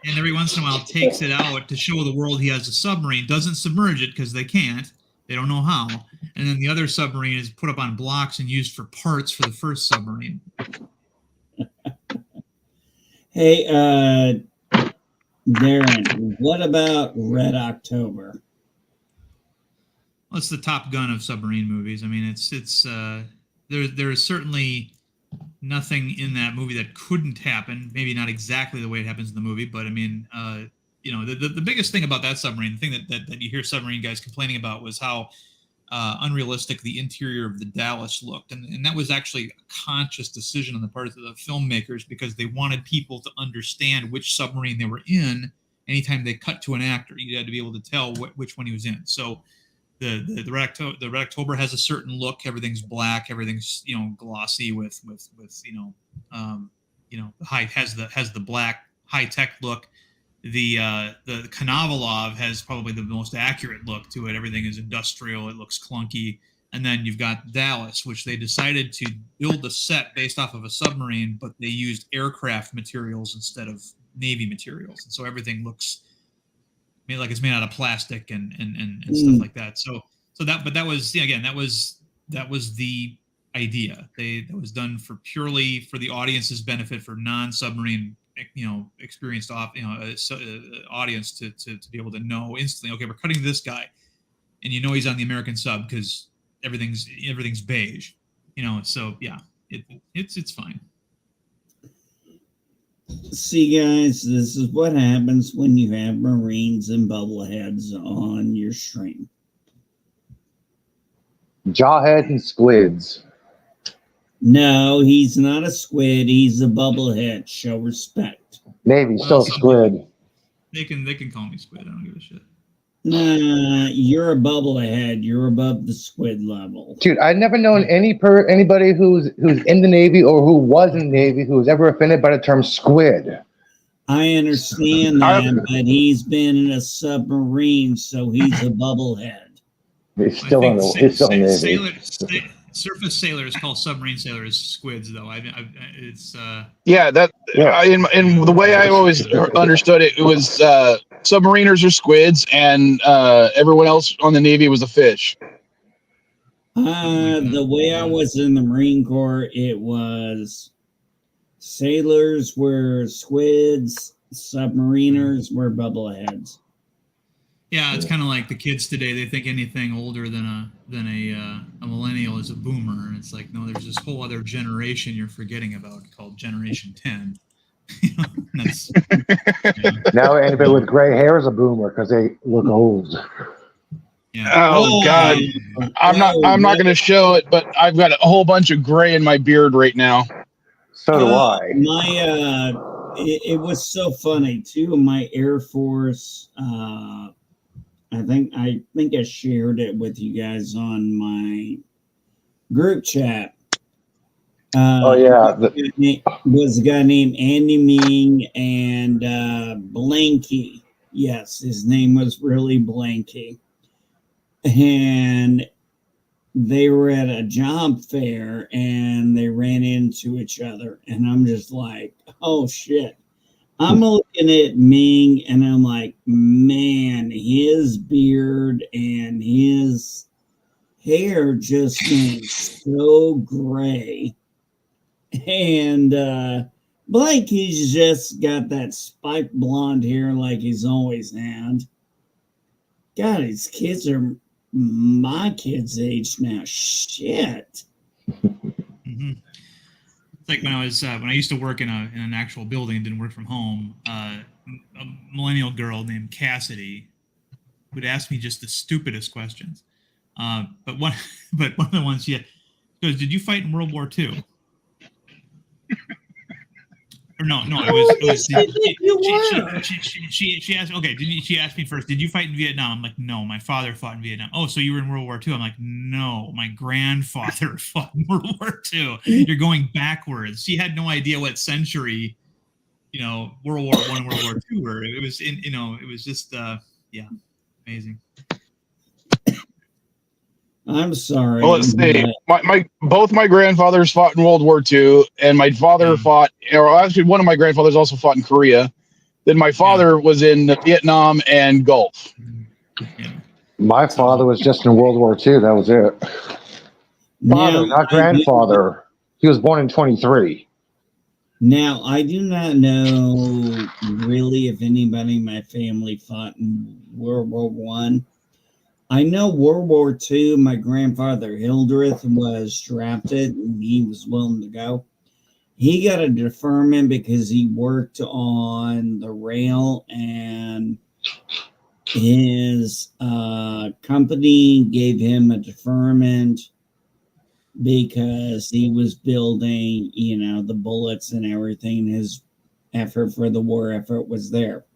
And every once in a while takes it out to show the world he has a submarine, doesn't submerge it because they can't. They don't know how. And then the other submarine is put up on blocks and used for parts for the first submarine. Hey, Darren, what about Red October? Well, it's the Top Gun of submarine movies. I mean, there is certainly nothing in that movie that couldn't happen. Maybe not exactly the way it happens in the movie, but I mean, the biggest thing about that submarine, the thing that you hear submarine guys complaining about, was how unrealistic the interior of the Dallas looked, and that was actually a conscious decision on the part of the filmmakers, because they wanted people to understand which submarine they were in. Anytime they cut to an actor, you had to be able to tell which one he was in. So the Red October has a certain look. Everything's black. Everything's glossy with has the black high tech look. The Konovalov has probably the most accurate look to it. Everything is industrial. It looks clunky. And then you've got Dallas, which they decided to build a set based off of a submarine, but they used aircraft materials instead of Navy materials, and so everything looks like it's made out of plastic and stuff like that. So that was the idea. That was done purely for the audience's benefit, for non-submarine experienced audience to be able to know instantly, okay, we're cutting this guy, and he's on the American sub because everything's beige, so yeah, it's fine. See, guys, this is what happens when you have Marines and bubbleheads on your stream. Jawheads and squids. No, he's not a squid. He's a bubblehead. Show respect. Maybe still a squid. They can call me squid. I don't give a shit. Nah, you're a bubblehead. You're above the squid level. Dude, I've never known anybody who's in the Navy or who was in the Navy who was ever offended by the term squid. I understand that, but he's been in a submarine, so he's a bubblehead. He's still in the Navy. Surface sailors call submarine sailors squids, though. In the way I always understood it, it was submariners are squids, and everyone else on the Navy was a fish. The way I was in the Marine Corps, it was sailors were squids, submariners were bubbleheads. Yeah, it's kind of like the kids today. They think anything older than a millennial is a boomer, and it's like, no, there's this whole other generation you're forgetting about called Generation 10. Now anybody with gray hair is a boomer because they look old. Yeah. Oh God, I'm not going to show it, but I've got a whole bunch of gray in my beard right now. So do I. It was so funny too. My Air Force. I think I shared it with you guys on my group chat. Was a guy named Andy Ming and Blanky. Yes, his name was really Blanky. And they were at a job fair and they ran into each other. And I'm just like, oh shit. I'm looking at Ming and I'm like, man, his beard and his hair just went so gray. And Blanky's just got that spiked blonde hair like he's always had. God, his kids are my kids' age now. Shit. Mm-hmm. It's like when I used to work in an actual building and didn't work from home. A millennial girl named Cassidy would ask me just the stupidest questions. But one of the ones she goes, "Did you fight in World War II?" Or no, it was she asked, okay, she asked me first, did you fight in Vietnam? I'm like, no, my father fought in Vietnam. Oh, so you were in World War II? I'm like, no, my grandfather fought in World War II. You're going backwards. She had no idea what century, World War I and World War II were. It was it was just amazing. I'm sorry. Well, let's see. Both my grandfathers fought in World War II, and my father fought. Or actually, one of my grandfathers also fought in Korea. Then my father was in Vietnam and Gulf. Yeah. My father was just in World War II. That was it. Father, not grandfather. He was born in 23. Now, I do not know really if anybody in my family fought in World War One. I know World War II, my grandfather Hildreth was drafted and he was willing to go. He got a deferment because he worked on the rail and his company gave him a deferment because he was building, the bullets and everything. His effort for the war effort was there.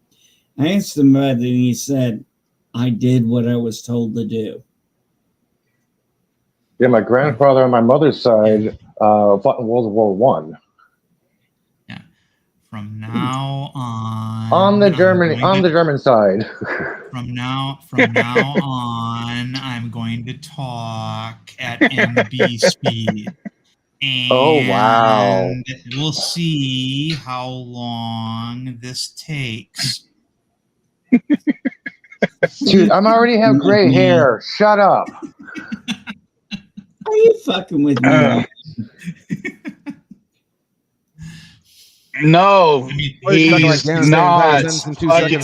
I asked him about it and he said, I did what I was told to do. Yeah, my grandfather on my mother's side fought in World War One. Yeah. From now on. On the German side. From now on, I'm going to talk at MB speed. And oh wow! We'll see how long this takes. Dude, I'm already have gray hair. Shut up. Are you fucking with me? No, he's not fucking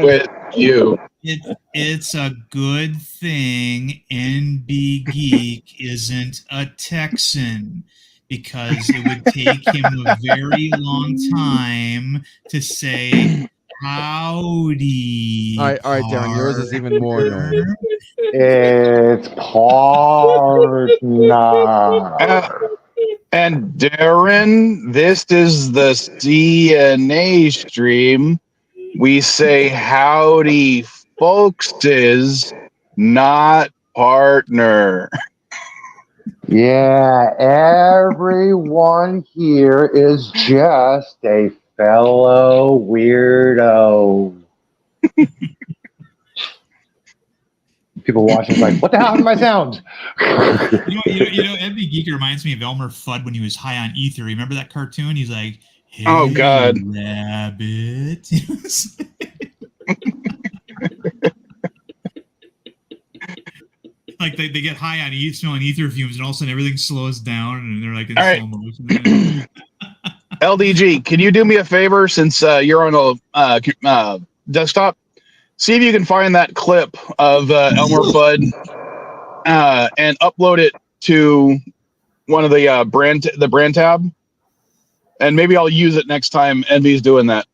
with you. It's a good thing NB Geek isn't a Texan, because it would take him a very long time to say howdy. All right, Darren, yours is even more annoying. It's partner. And Darren, this is the CNA stream. We say howdy, folkses, not partner. Yeah, everyone here is just a fellow weirdo. People watching like, what the hell is my sound? MB Geek reminds me of Elmer Fudd when he was high on ether. Remember that cartoon? He's like, hey, oh God, rabbit. Like they get high on smelling ether fumes, and all of a sudden everything slows down, and they're like in slow motion. LDG, can you do me a favor, since you're on a desktop? See if you can find that clip of Elmer Fudd and upload it to one of the brand tab, and maybe I'll use it next time Envy's doing that.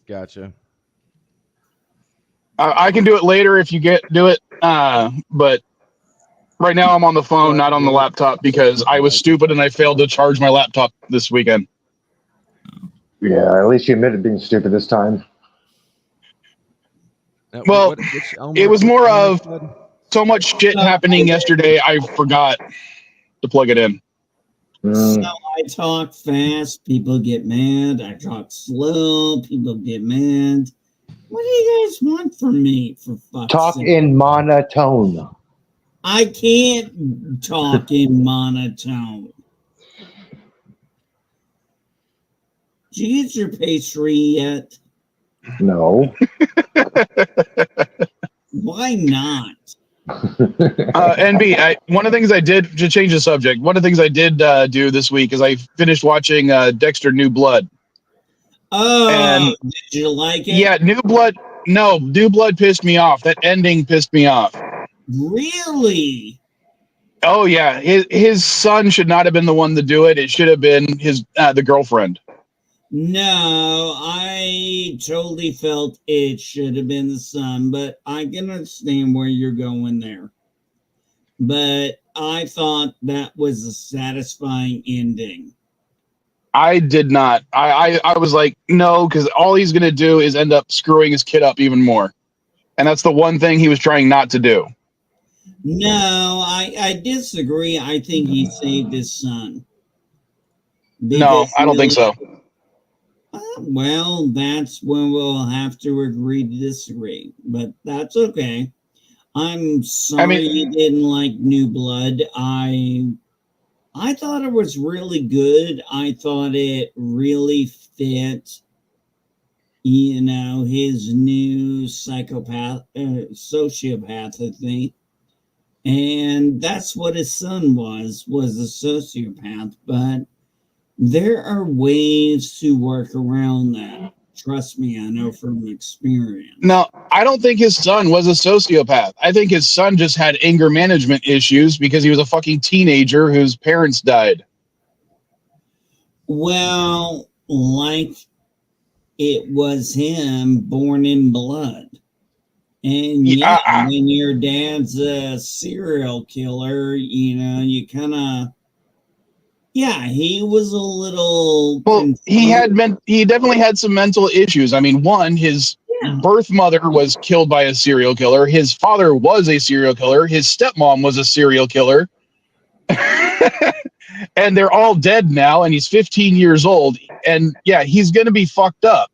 Gotcha. I can do it later if you do it, but right now I'm on the phone, not on the laptop, because I was stupid and I failed to charge my laptop this weekend. Yeah, at least you admitted being stupid this time. Well, it was more of so much shit happening yesterday, I forgot to plug it in. So I talk fast, people get mad. I talk slow, people get mad. What do you guys want from me, for fuck's Talk sake? in monotone. I can't talk in monotone. Did you get your pastry yet? No. Why not? NB, one of the things I did, to change the subject, one of the things I did do this week is I finished watching Dexter New Blood. Oh, and did you like it? Yeah, New Blood pissed me off. That ending pissed me off. Really? Oh yeah, his son should not have been the one to do it. It should have been his the girlfriend. No, I totally felt it should have been the son, but I can understand where you're going there. But I thought that was a satisfying ending. I did not. I was like, no, because all he's gonna do is end up screwing his kid up even more, and that's the one thing he was trying not to do. No, I disagree. I think he saved his son. No, Because I don't think so. well, that's when we'll have to agree to disagree, but that's okay. I'm sorry you didn't like New Blood. I thought it was really good. I thought it really fit, his new sociopath thing. And that's what his son was a sociopath. But there are ways to work around that. Trust me, I know from experience. No, I don't think his son was a sociopath. I think his son just had anger management issues because he was a fucking teenager whose parents died. Well, like it was him born in blood. And when your dad's a serial killer, you kind of, he was a little. Well, he definitely had some mental issues. I mean, one, his birth mother was killed by a serial killer. His father was a serial killer. His stepmom was a serial killer. And they're all dead now, and he's 15 years old. And yeah, he's going to be fucked up.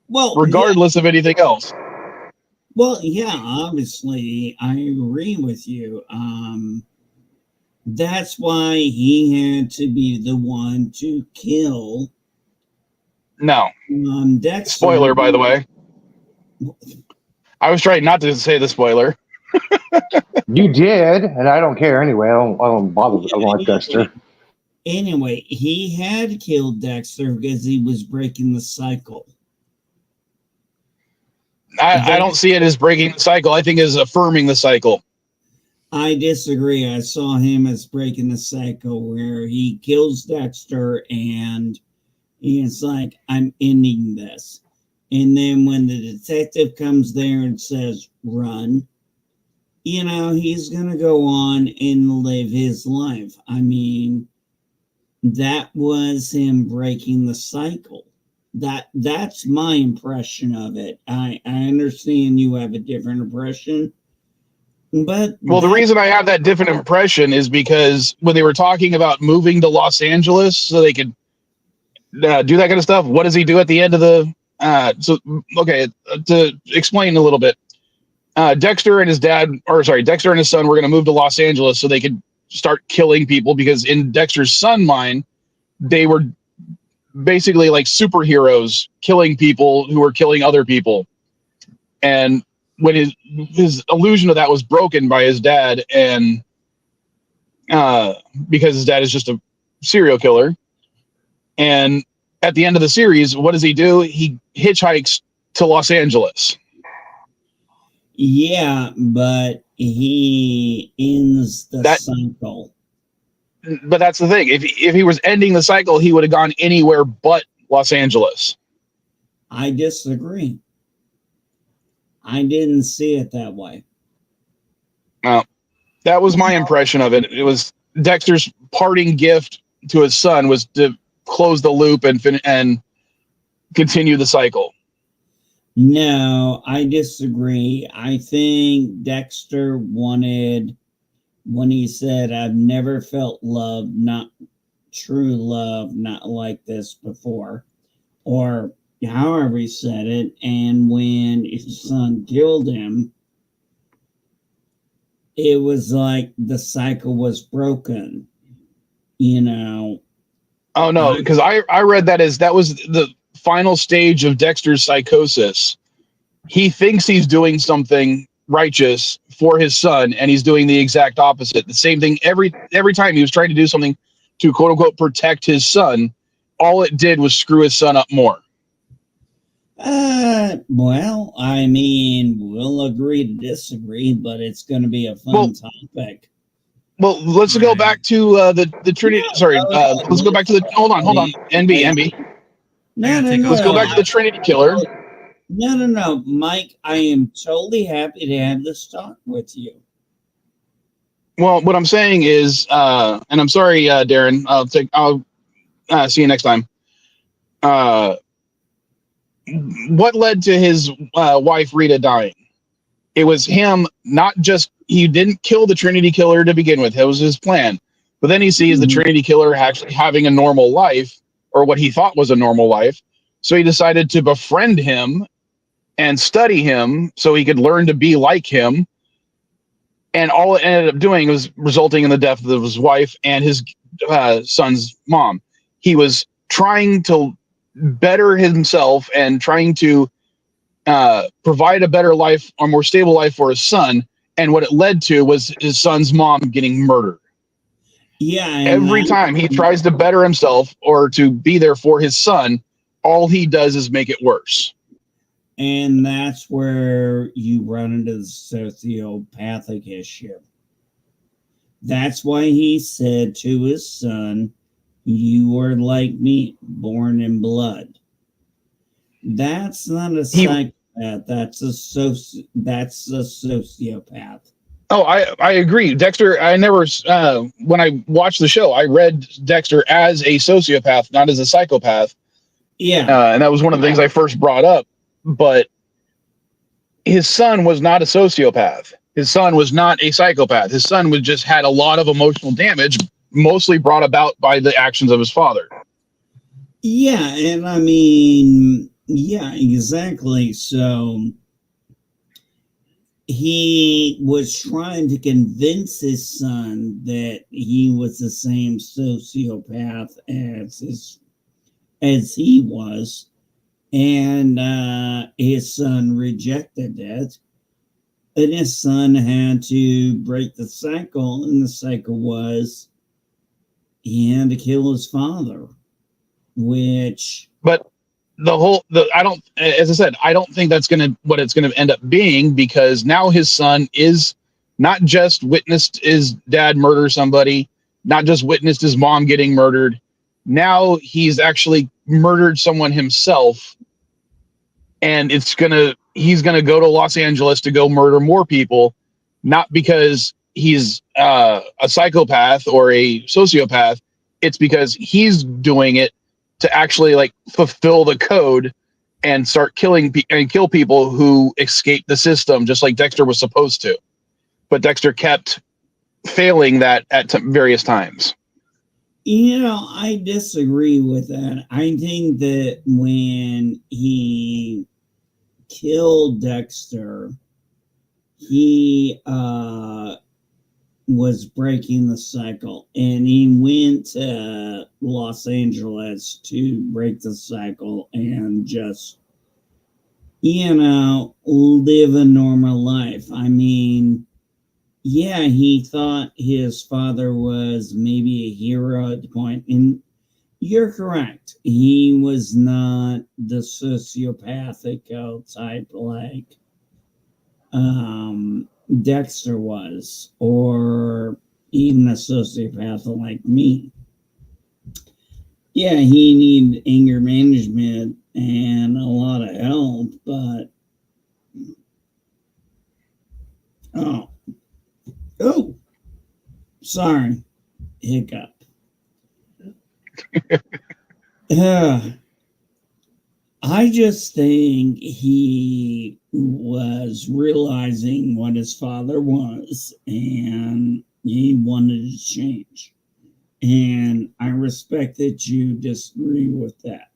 Well, regardless of anything else. Well, yeah, obviously, I agree with you. That's why he had to be the one to kill. No. Dexter. Spoiler, by the way. I was trying not to say the spoiler. You did, and I don't care anyway. I don't bother. I don't like Dexter. Anyway, he had killed Dexter because he was breaking the cycle. I don't see it as breaking the cycle. I think it is affirming the cycle. I disagree. I saw him as breaking the cycle where he kills Dexter and he's like, I'm ending this. And then when the detective comes there and says, run, he's going to go on and live his life. I mean, that was him breaking the cycle. That's my impression of it. I understand you have a different impression. But the reason I have that different impression is because when they were talking about moving to Los Angeles so they could do that kind of stuff, what does he do at the end of the to explain a little bit, Dexter and his son were going to move to Los Angeles so they could start killing people, because in Dexter's son mind, they were basically like superheroes killing people who were killing other people. And when his illusion of that was broken by his dad, and because his dad is just a serial killer, and at the end of the series, what does he do? He hitchhikes to Los Angeles. Yeah, but he ends the cycle. But that's the thing. If he was ending the cycle, he would have gone anywhere but Los Angeles. I disagree. I didn't see it that way. No, that was my impression of it. It was Dexter's parting gift to his son was to close the loop and continue the cycle. No, I disagree. I think Dexter wanted, when he said, I've never felt love, not true love, not like this before, or however he said it, and when his son killed him, it was like the cycle was broken, Oh no, because I read that as that was the final stage of Dexter's psychosis. He thinks he's doing something righteous for his son, and he's doing the exact opposite. The same thing every time he was trying to do something to quote unquote protect his son. All it did was screw his son up more. Well, I mean, we'll agree to disagree, but it's going to be a fun topic. Well, let's go back to the Trinity. Sorry, let's go back to the. Hold on. NB. No. Let's go back to the Trinity Killer. No, Mike. I am totally happy to have this talk with you. Well, what I'm saying is, and I'm sorry, Darren. I'll see you next time. What led to his wife Rita dying? It was him. Not just he didn't kill the Trinity Killer to begin with. It was his plan. But then he sees the Trinity Killer actually having a normal life, or what he thought was a normal life. So he decided to befriend him and study him so he could learn to be like him. And all it ended up doing was resulting in the death of his wife and his son's mom. He was trying to better himself and trying to provide a better life, or more stable life for his son. And what it led to was his son's mom getting murdered. Yeah. Every time he tries to better himself or to be there for his son, all he does is make it worse. And that's where you run into the sociopathic issue. That's why he said to his son, "You are like me, born in blood." That's not a psychopath. That's a sociopath. Oh, I agree. Dexter, I never, when I watched the show, I read Dexter as a sociopath, not as a psychopath. Yeah. And that was one of the things I first brought up. But his son was not a sociopath. His son was not a psychopath. His son was just had a lot of emotional damage, mostly brought about by the actions of his father. Yeah, and I mean, yeah, exactly. So he was trying to convince his son that he was the same sociopath as he was, and his son rejected it, and his son had to break the cycle, and the cycle was he had to kill his father, which. But as I said, I don't think that's what it's gonna end up being, because now his son is not just witnessed his dad murder somebody, not just witnessed his mom getting murdered. Now he's actually murdered someone himself, and he's gonna go to Los Angeles to go murder more people, not because he's a psychopath or a sociopath. It's because he's doing it to actually like fulfill the code and start killing and kill people who escape the system, just like Dexter was supposed to. But Dexter kept failing that at various times. You know, I disagree with that. I think that when he killed Dexter, he was breaking the cycle, and he went to Los Angeles to break the cycle and just, live a normal life. I mean, yeah, he thought his father was maybe a hero at the point, and you're correct. He was not the sociopathic type like Dexter was, or even a sociopath like me. Yeah, he needed anger management and a lot of help, but sorry, hiccup. I just think he was realizing what his father was, and he wanted to change. And I respect that you disagree with that.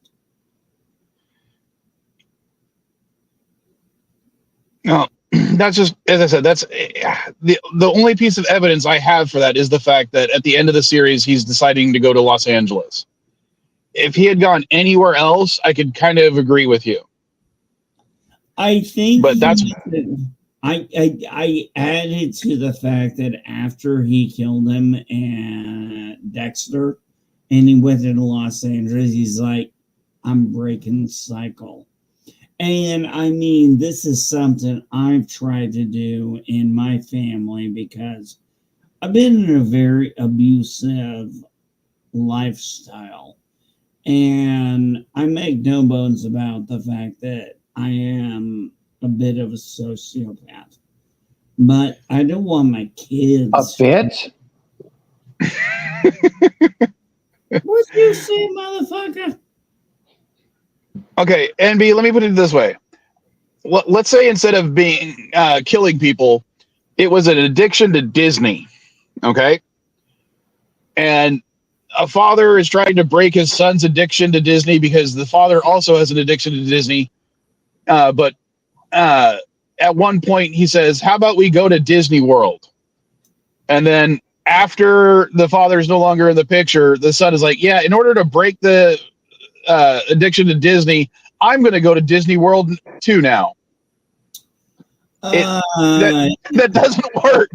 No, that's just, as I said, that's the only piece of evidence I have for that is the fact that at the end of the series, he's deciding to go to Los Angeles. If he had gone anywhere else, I could kind of agree with you. I think, but that's I added to the fact that after he killed him and Dexter, and he went to Los Angeles, he's like, I'm breaking the cycle. And I mean, this is something I've tried to do in my family, because I've been in a very abusive lifestyle, and I make no bones about the fact that I am a bit of a sociopath. But I don't want my kids. A bit? What you say, motherfucker? Okay, NB, let me put it this way. Let's say instead of being killing people, it was an addiction to Disney. Okay, and a father is trying to break his son's addiction to Disney because the father also has an addiction to Disney. But at one point he says, "How about we go to Disney World?" And then after the father is no longer in the picture, the son is like, "Yeah, in order to break the addiction to Disney, I'm going to go to Disney World too now." That doesn't work.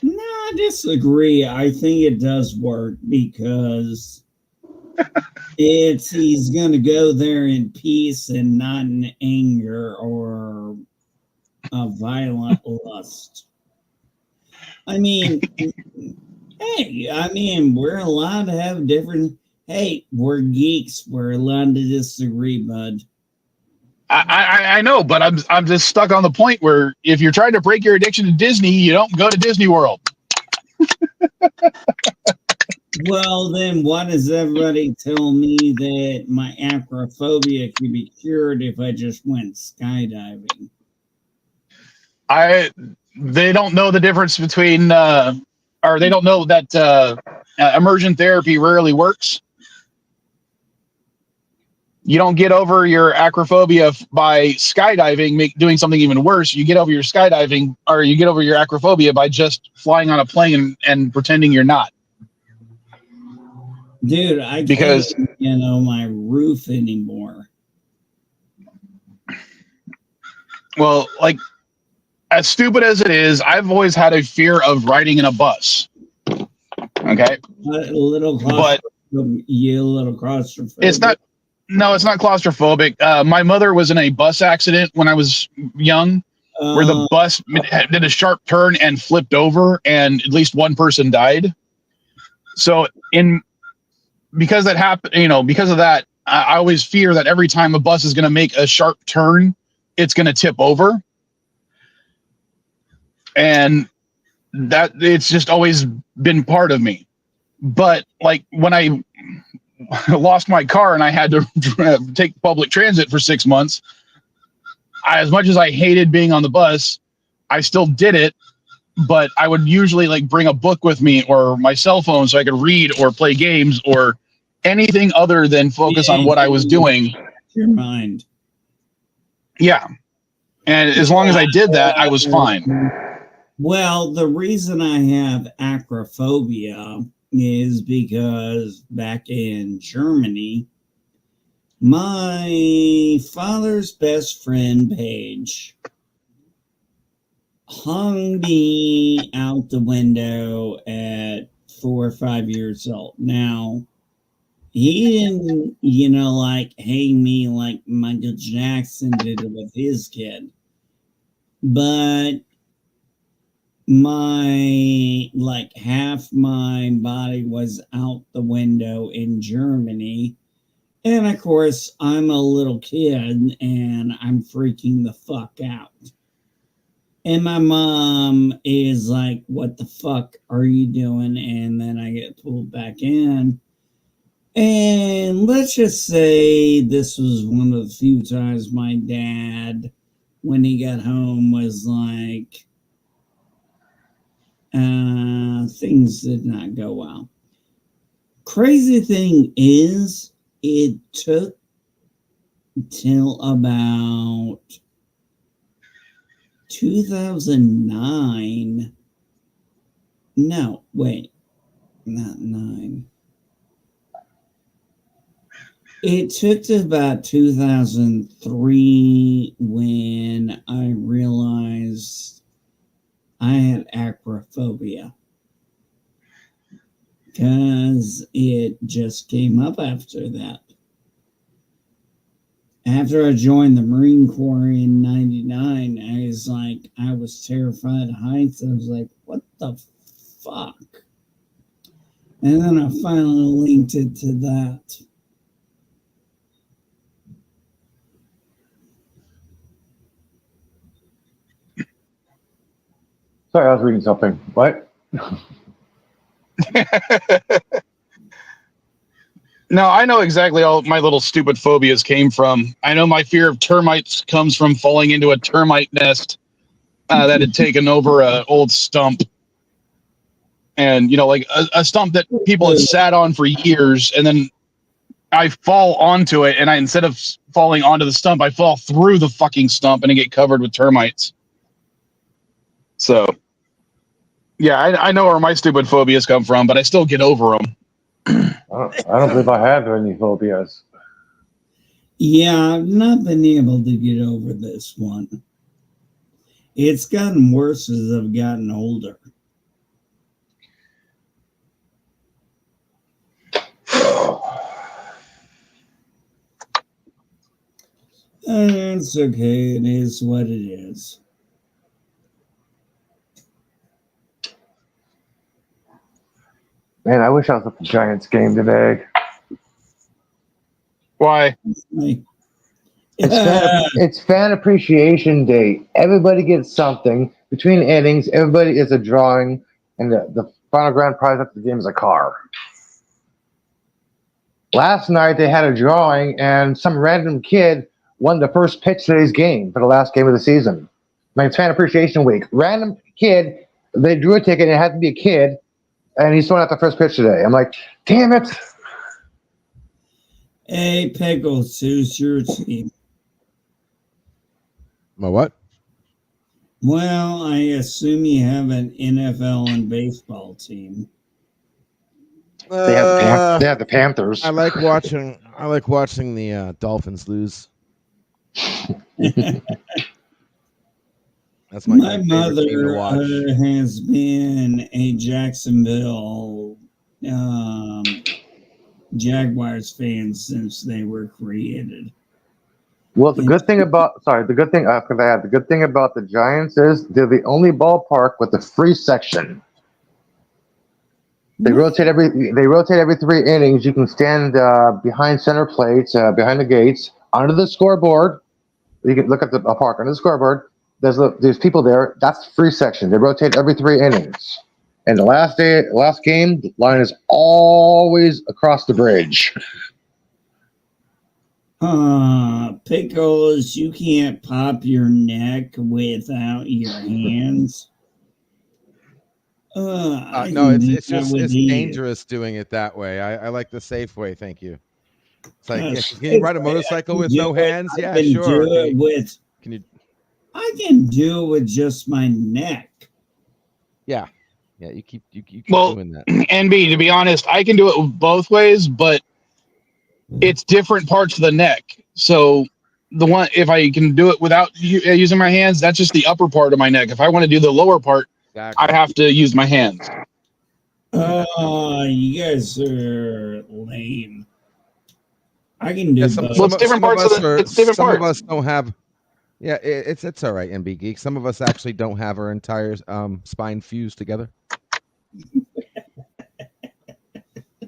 No, I disagree. I think it does work because he's going to go there in peace and not in anger or a violent lust. I mean, hey, we're allowed to have different. Hey, we're geeks. We're allowed to disagree, bud. I know, but I'm just stuck on the point where if you're trying to break your addiction to Disney, you don't go to Disney World. Well, then why does everybody tell me that my acrophobia can be cured if I just went skydiving? They don't know the difference between, or they don't know that immersion therapy rarely works. You don't get over your acrophobia by skydiving, doing something even worse. You get over your skydiving, or you get over your acrophobia by just flying on a plane and pretending you're not. Dude, I because can't, my roof anymore. Well, like, as stupid as it is, I've always had a fear of riding in a bus. Okay, A little claustrophobic. It's not. No, it's not claustrophobic. My mother was in a bus accident when I was young, where the bus did a sharp turn and flipped over, and at least one person died. So, because that happened, because of that, I always fear that every time a bus is going to make a sharp turn, it's going to tip over, and that it's just always been part of me. But like when I lost my car and I had to take public transit for 6 months, as much as I hated being on the bus, I still did it. But I would usually like bring a book with me or my cell phone so I could read or play games or anything other than focus on what I was doing. Your mind. Yeah. And as long as I did that, I was fine. Well, the reason I have acrophobia is because back in Germany, my father's best friend, Paige, hung me out the window at 4 or 5 years old. Now, he didn't, like hang me like Michael Jackson did it with his kid. But half my body was out the window in Germany. And of course, I'm a little kid and I'm freaking the fuck out. And my mom is like, "What the fuck are you doing?" And then I get pulled back in. And let's just say this was one of the few times my dad, when he got home, was like, things did not go well. Crazy thing is, it took till about 2009. No, wait, not 9. It took to about 2003 when I realized I had acrophobia, because it just came up after that. After I joined the Marine Corps in '99, I was terrified of heights. I was like, what the fuck? And then I finally linked it to that. Sorry, I was reading something. What? No, I know exactly all my little stupid phobias came from. I know my fear of termites comes from falling into a termite nest that had taken over an old stump. And, like a stump that people had sat on for years. And then I fall onto it. And instead of falling onto the stump, I fall through the fucking stump and I get covered with termites. So, yeah, I know where my stupid phobias come from, but I still get over them. I don't believe I have any phobias. Yeah, I've not been able to get over this one. It's gotten worse as I've gotten older. It's okay. It is what it is. Man, I wish I was at the Giants game today. Why? It's fan appreciation day. Everybody gets something. Between innings, everybody is a drawing, and the final grand prize after the game is a car. Last night they had a drawing, and some random kid won the first pitch of today's game for the last game of the season. It's fan appreciation week. Random kid, they drew a ticket, and it had to be a kid, and he's throwing out the first pitch today. I'm like, damn it. Hey, Pickles, who's your team? My what? Well, I assume you have an NFL and baseball team. They have the Panthers. I like watching the Dolphins lose. That's my favorite mother team to watch. has been a Jacksonville Jaguars fan since they were created. Well, the good thing about the Giants is they're the only ballpark with a free section. They rotate every 3 innings. You can stand behind center plates, behind the gates, under the scoreboard. You can look at the park under the scoreboard. There's people there. That's the free section. They rotate every 3 innings. And the last game, the line is always across the bridge. Pickles, you can't pop your neck without your hands. No, it's dangerous doing it that way. I like the safe way. Thank you. It's like, can you ride a motorcycle with no hands? Yeah, sure. I can do it with just my neck. Yeah, you keep doing that. NB, to be honest, I can do it both ways, but it's different parts of the neck. So the one, if I can do it without using my hands, that's just the upper part of my neck. If I want to do the lower part, exactly, I have to use my hands. You guys are lame. I can do some different parts of the. It's different parts. Some of us don't have. Yeah, it's all right, NB Geek. Some of us actually don't have our entire spine fused together.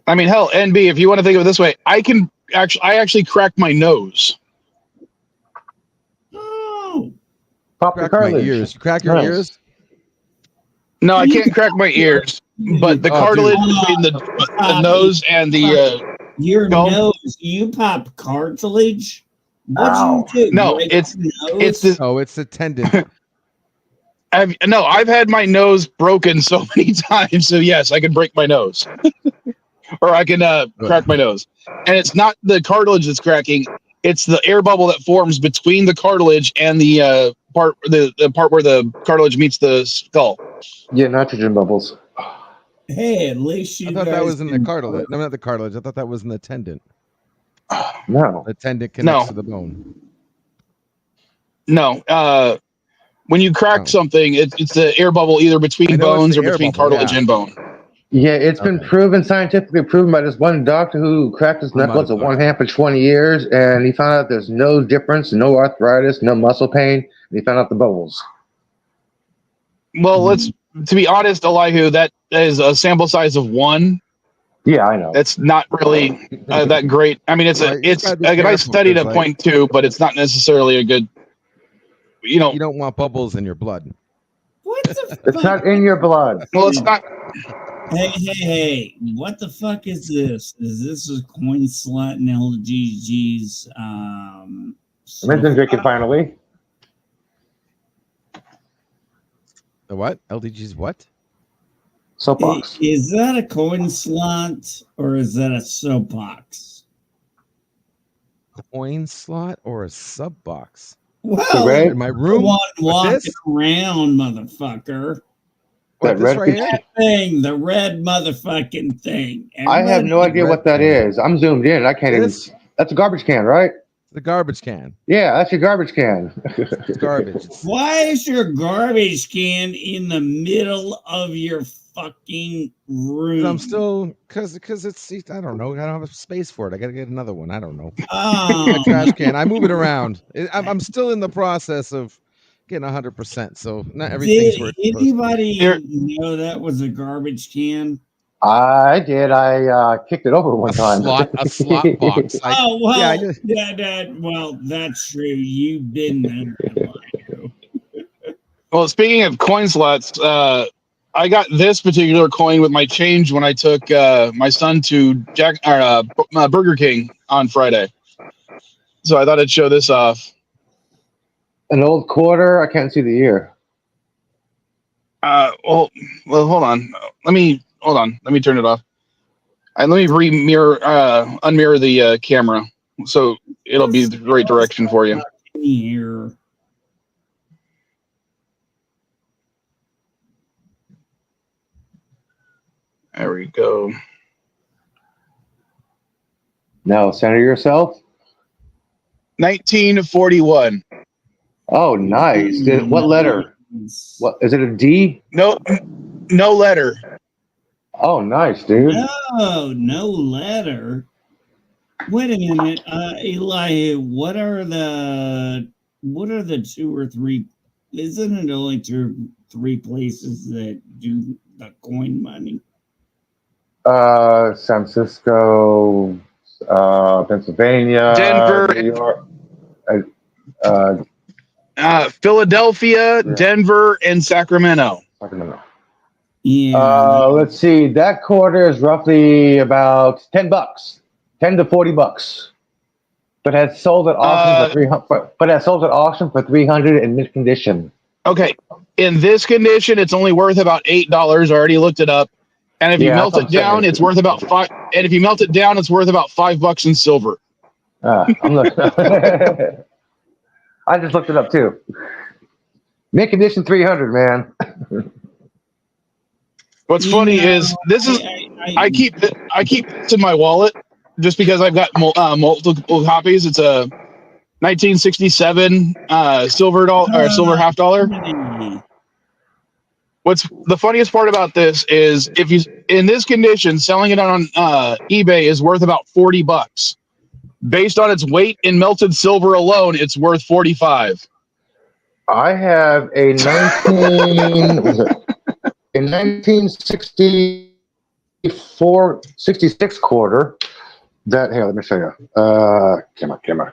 I mean, hell, NB, if you want to think of it this way, I actually crack my nose. Oh, pop crack my ears. You crack your ears? No, I can't crack my ears, but the cartilage between the nose and the your nose. You pop cartilage. What do you do? No, it's the tendon. I've had my nose broken so many times. So yes, I can break my nose, or I can crack my nose. And it's not the cartilage that's cracking; it's the air bubble that forms between the cartilage and the part where the cartilage meets the skull. Yeah, nitrogen bubbles. Hey, at least I thought that was in the cartilage. No, not the cartilage. I thought that was in the tendon. No, the tendon connects to the bone. No, when you crack something, it's the air bubble either between bones or between cartilage and bone. Yeah, it's been proven, scientifically proven by this one doctor who cracked his knuckles at one hand for 20 years, and he found out there's no difference, no arthritis, no muscle pain, and he found out the bubbles. Well, to be honest, Elihu, that is a sample size of 1. Yeah, I know. It's not really that great. I mean, I studied at 0.2, but it's not necessarily a good. You don't want bubbles in your blood. What the fuck? It's not in your blood. Well, it's not. Hey! What the fuck is this? Is this a coin slot in LGG's? I'm into drinking finally. The what? LDG's what? Soapbox. Is that a coin slot or is that a soapbox? Coin slot or a sub box? Well, in my room, walking around, motherfucker. What, this right here? That thing, the red motherfucking thing. I have no idea what that is. I'm zoomed in. I can't even. That's a garbage can, right? The garbage can. Yeah, that's your garbage can. It's garbage. Why is your garbage can in the middle of your fucking room? I'm still because it's I don't know. I don't have space for it. I gotta get another one. I don't know. Oh. A trash can. I move it around. I'm still in the process of getting 100%. So not everything's where it's anybody know that was a garbage can? I did. I kicked it over one time. A slot box. Well, that's true. You've been there. Well, speaking of coin slots, I got this particular coin with my change when I took my son to Burger King on Friday. So I thought I'd show this off. An old quarter. I can't see the year. Well, hold on. Let me turn it off. And let me unmirror the camera so it'll be the right direction for you. Here. There we go. Now, center yourself. 1941. Oh, nice. What letter? What is it? A D? No letter. Oh, nice, dude. No letter. Wait a minute, Eli. What are the 2 or 3? Isn't it only 2 or 3 places that do the coin money? San Francisco, Pennsylvania, Denver, New York, Philadelphia, Denver, and Sacramento. Yeah. Let's see. That quarter is roughly about $10, $10 to $40, but has sold at auction for 300. But has sold at auction for 300 in mint condition. Okay, in this condition, it's only worth about $8. I already looked it up. And if you melt it down, it's worth about $5. And if you melt it down, it's worth about $5 in silver. I'm looking. I just looked it up too. Mint condition 300, man. What's funny is this is I keep this in my wallet just because I've got multiple copies. It's a 1967 silver half dollar. What's the funniest part about this is if you in this condition, selling it on eBay is worth about $40. Based on its weight in melted silver alone, it's worth $45. I have a 1966 quarter. That here, let me show you.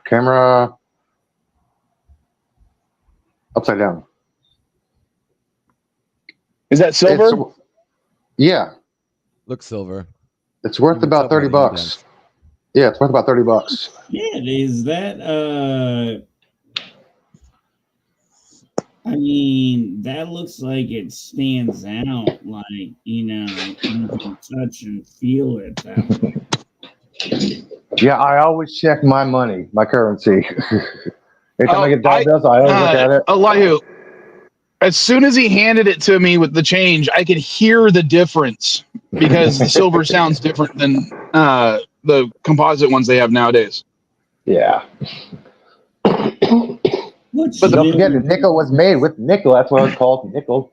Camera. Upside down. Is that silver? Yeah. Looks silver. It's worth about $30. Yeah, it's worth about $30. Yeah, is that I mean, that looks like it stands out, like, you can touch and feel it that way. Yeah, I always check my money, my currency. Anytime I get done, I always look at it. Elihu, as soon as he handed it to me with the change, I could hear the difference because the silver sounds different than the composite ones they have nowadays. Yeah. But don't forget, the nickel was made with nickel. That's why it's called nickel.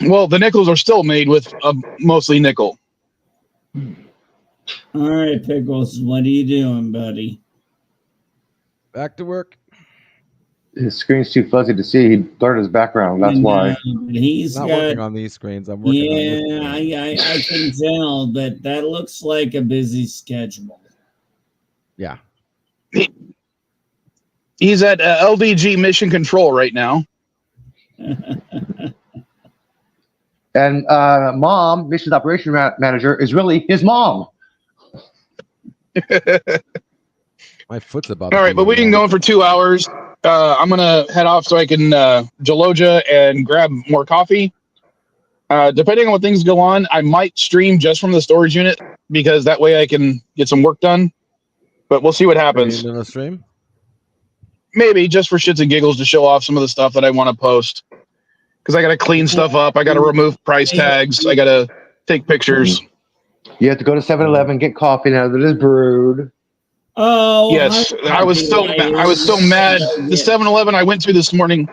Well, the nickels are still made with mostly nickel. All right, Pickles, what are you doing, buddy? Back to work. His screen's too fuzzy to see. He blurred his background. That's why. He's Not got, working on these screens. I'm working on this. Yeah, I can tell, but that looks like a busy schedule. Yeah. He's at LDG Mission Control right now. And mom, Missions Operation Manager, is really his mom. My foot's about. All right, but we've been going for 2 hours. I'm gonna head off so I can Jaloja and grab more coffee. Depending on what things go on, I might stream just from the storage unit because that way I can get some work done. But we'll see what happens. In the stream? Maybe just for shits and giggles to show off some of the stuff that I want to post. Because I got to clean stuff up. I got to remove price tags. I got to take pictures. You have to go to 7-Eleven, get coffee now that is brewed. Oh, yes, I was so mad. The 7-Eleven I went to this morning.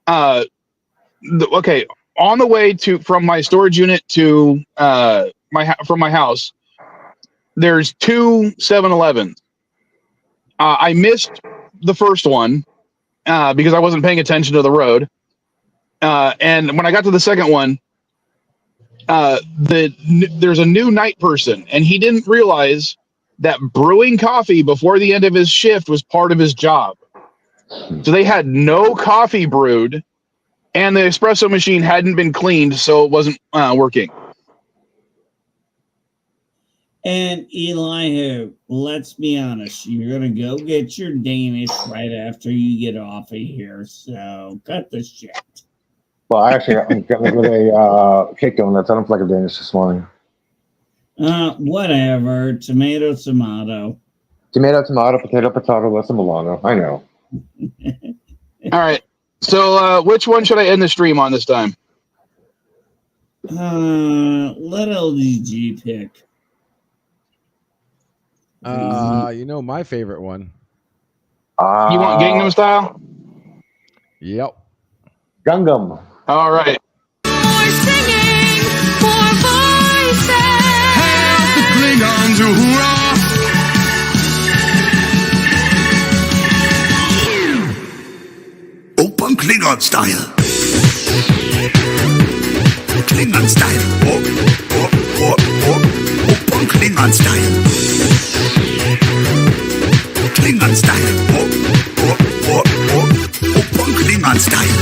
Okay, on the way from my storage unit to from my house, there's 2 7-Elevens. I missed the first one because I wasn't paying attention to the road. And when I got to the second one, there's a new night person, and he didn't realize that brewing coffee before the end of his shift was part of his job. So they had no coffee brewed, and the espresso machine hadn't been cleaned, so it wasn't working. And Elihu, let's be honest, you're going to go get your Danish right after you get off of here, so cut the shit. Well, actually, I'm getting with a cake donuts. I don't feel like a Danish this morning. Whatever. Tomato, tomato. Tomato, tomato, potato, potato, less than Milano. I know. All right. So which one should I end the stream on this time? Let LDG pick. You know my favorite one. You want Gangnam Style? Yep. Gungam. All right. More singing, more voices. Hail the Klingons, hoorah! Open Klingon style. Klingon style. Open Klingon style. Klingon style. Open Klingon style.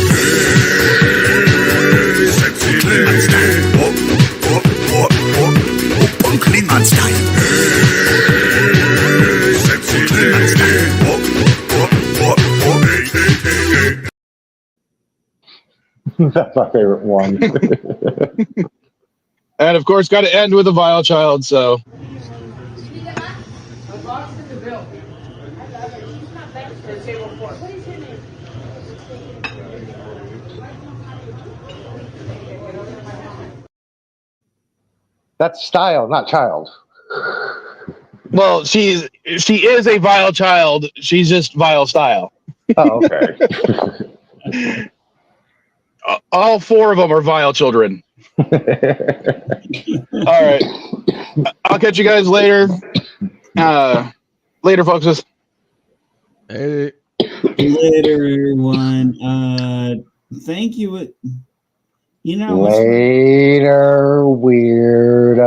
Sexy Klingon style. Open Klingon style. Sexy Klingon style. That's my favorite one. And of course, got to end with a vile child. So. That's style, not child. Well, she is a vile child. She's just vile style. Oh, okay. All 4 of them are vile children. All right. I'll catch you guys later. Later, folks. Hey. Later, everyone. Thank you. You know, Later, weirdos.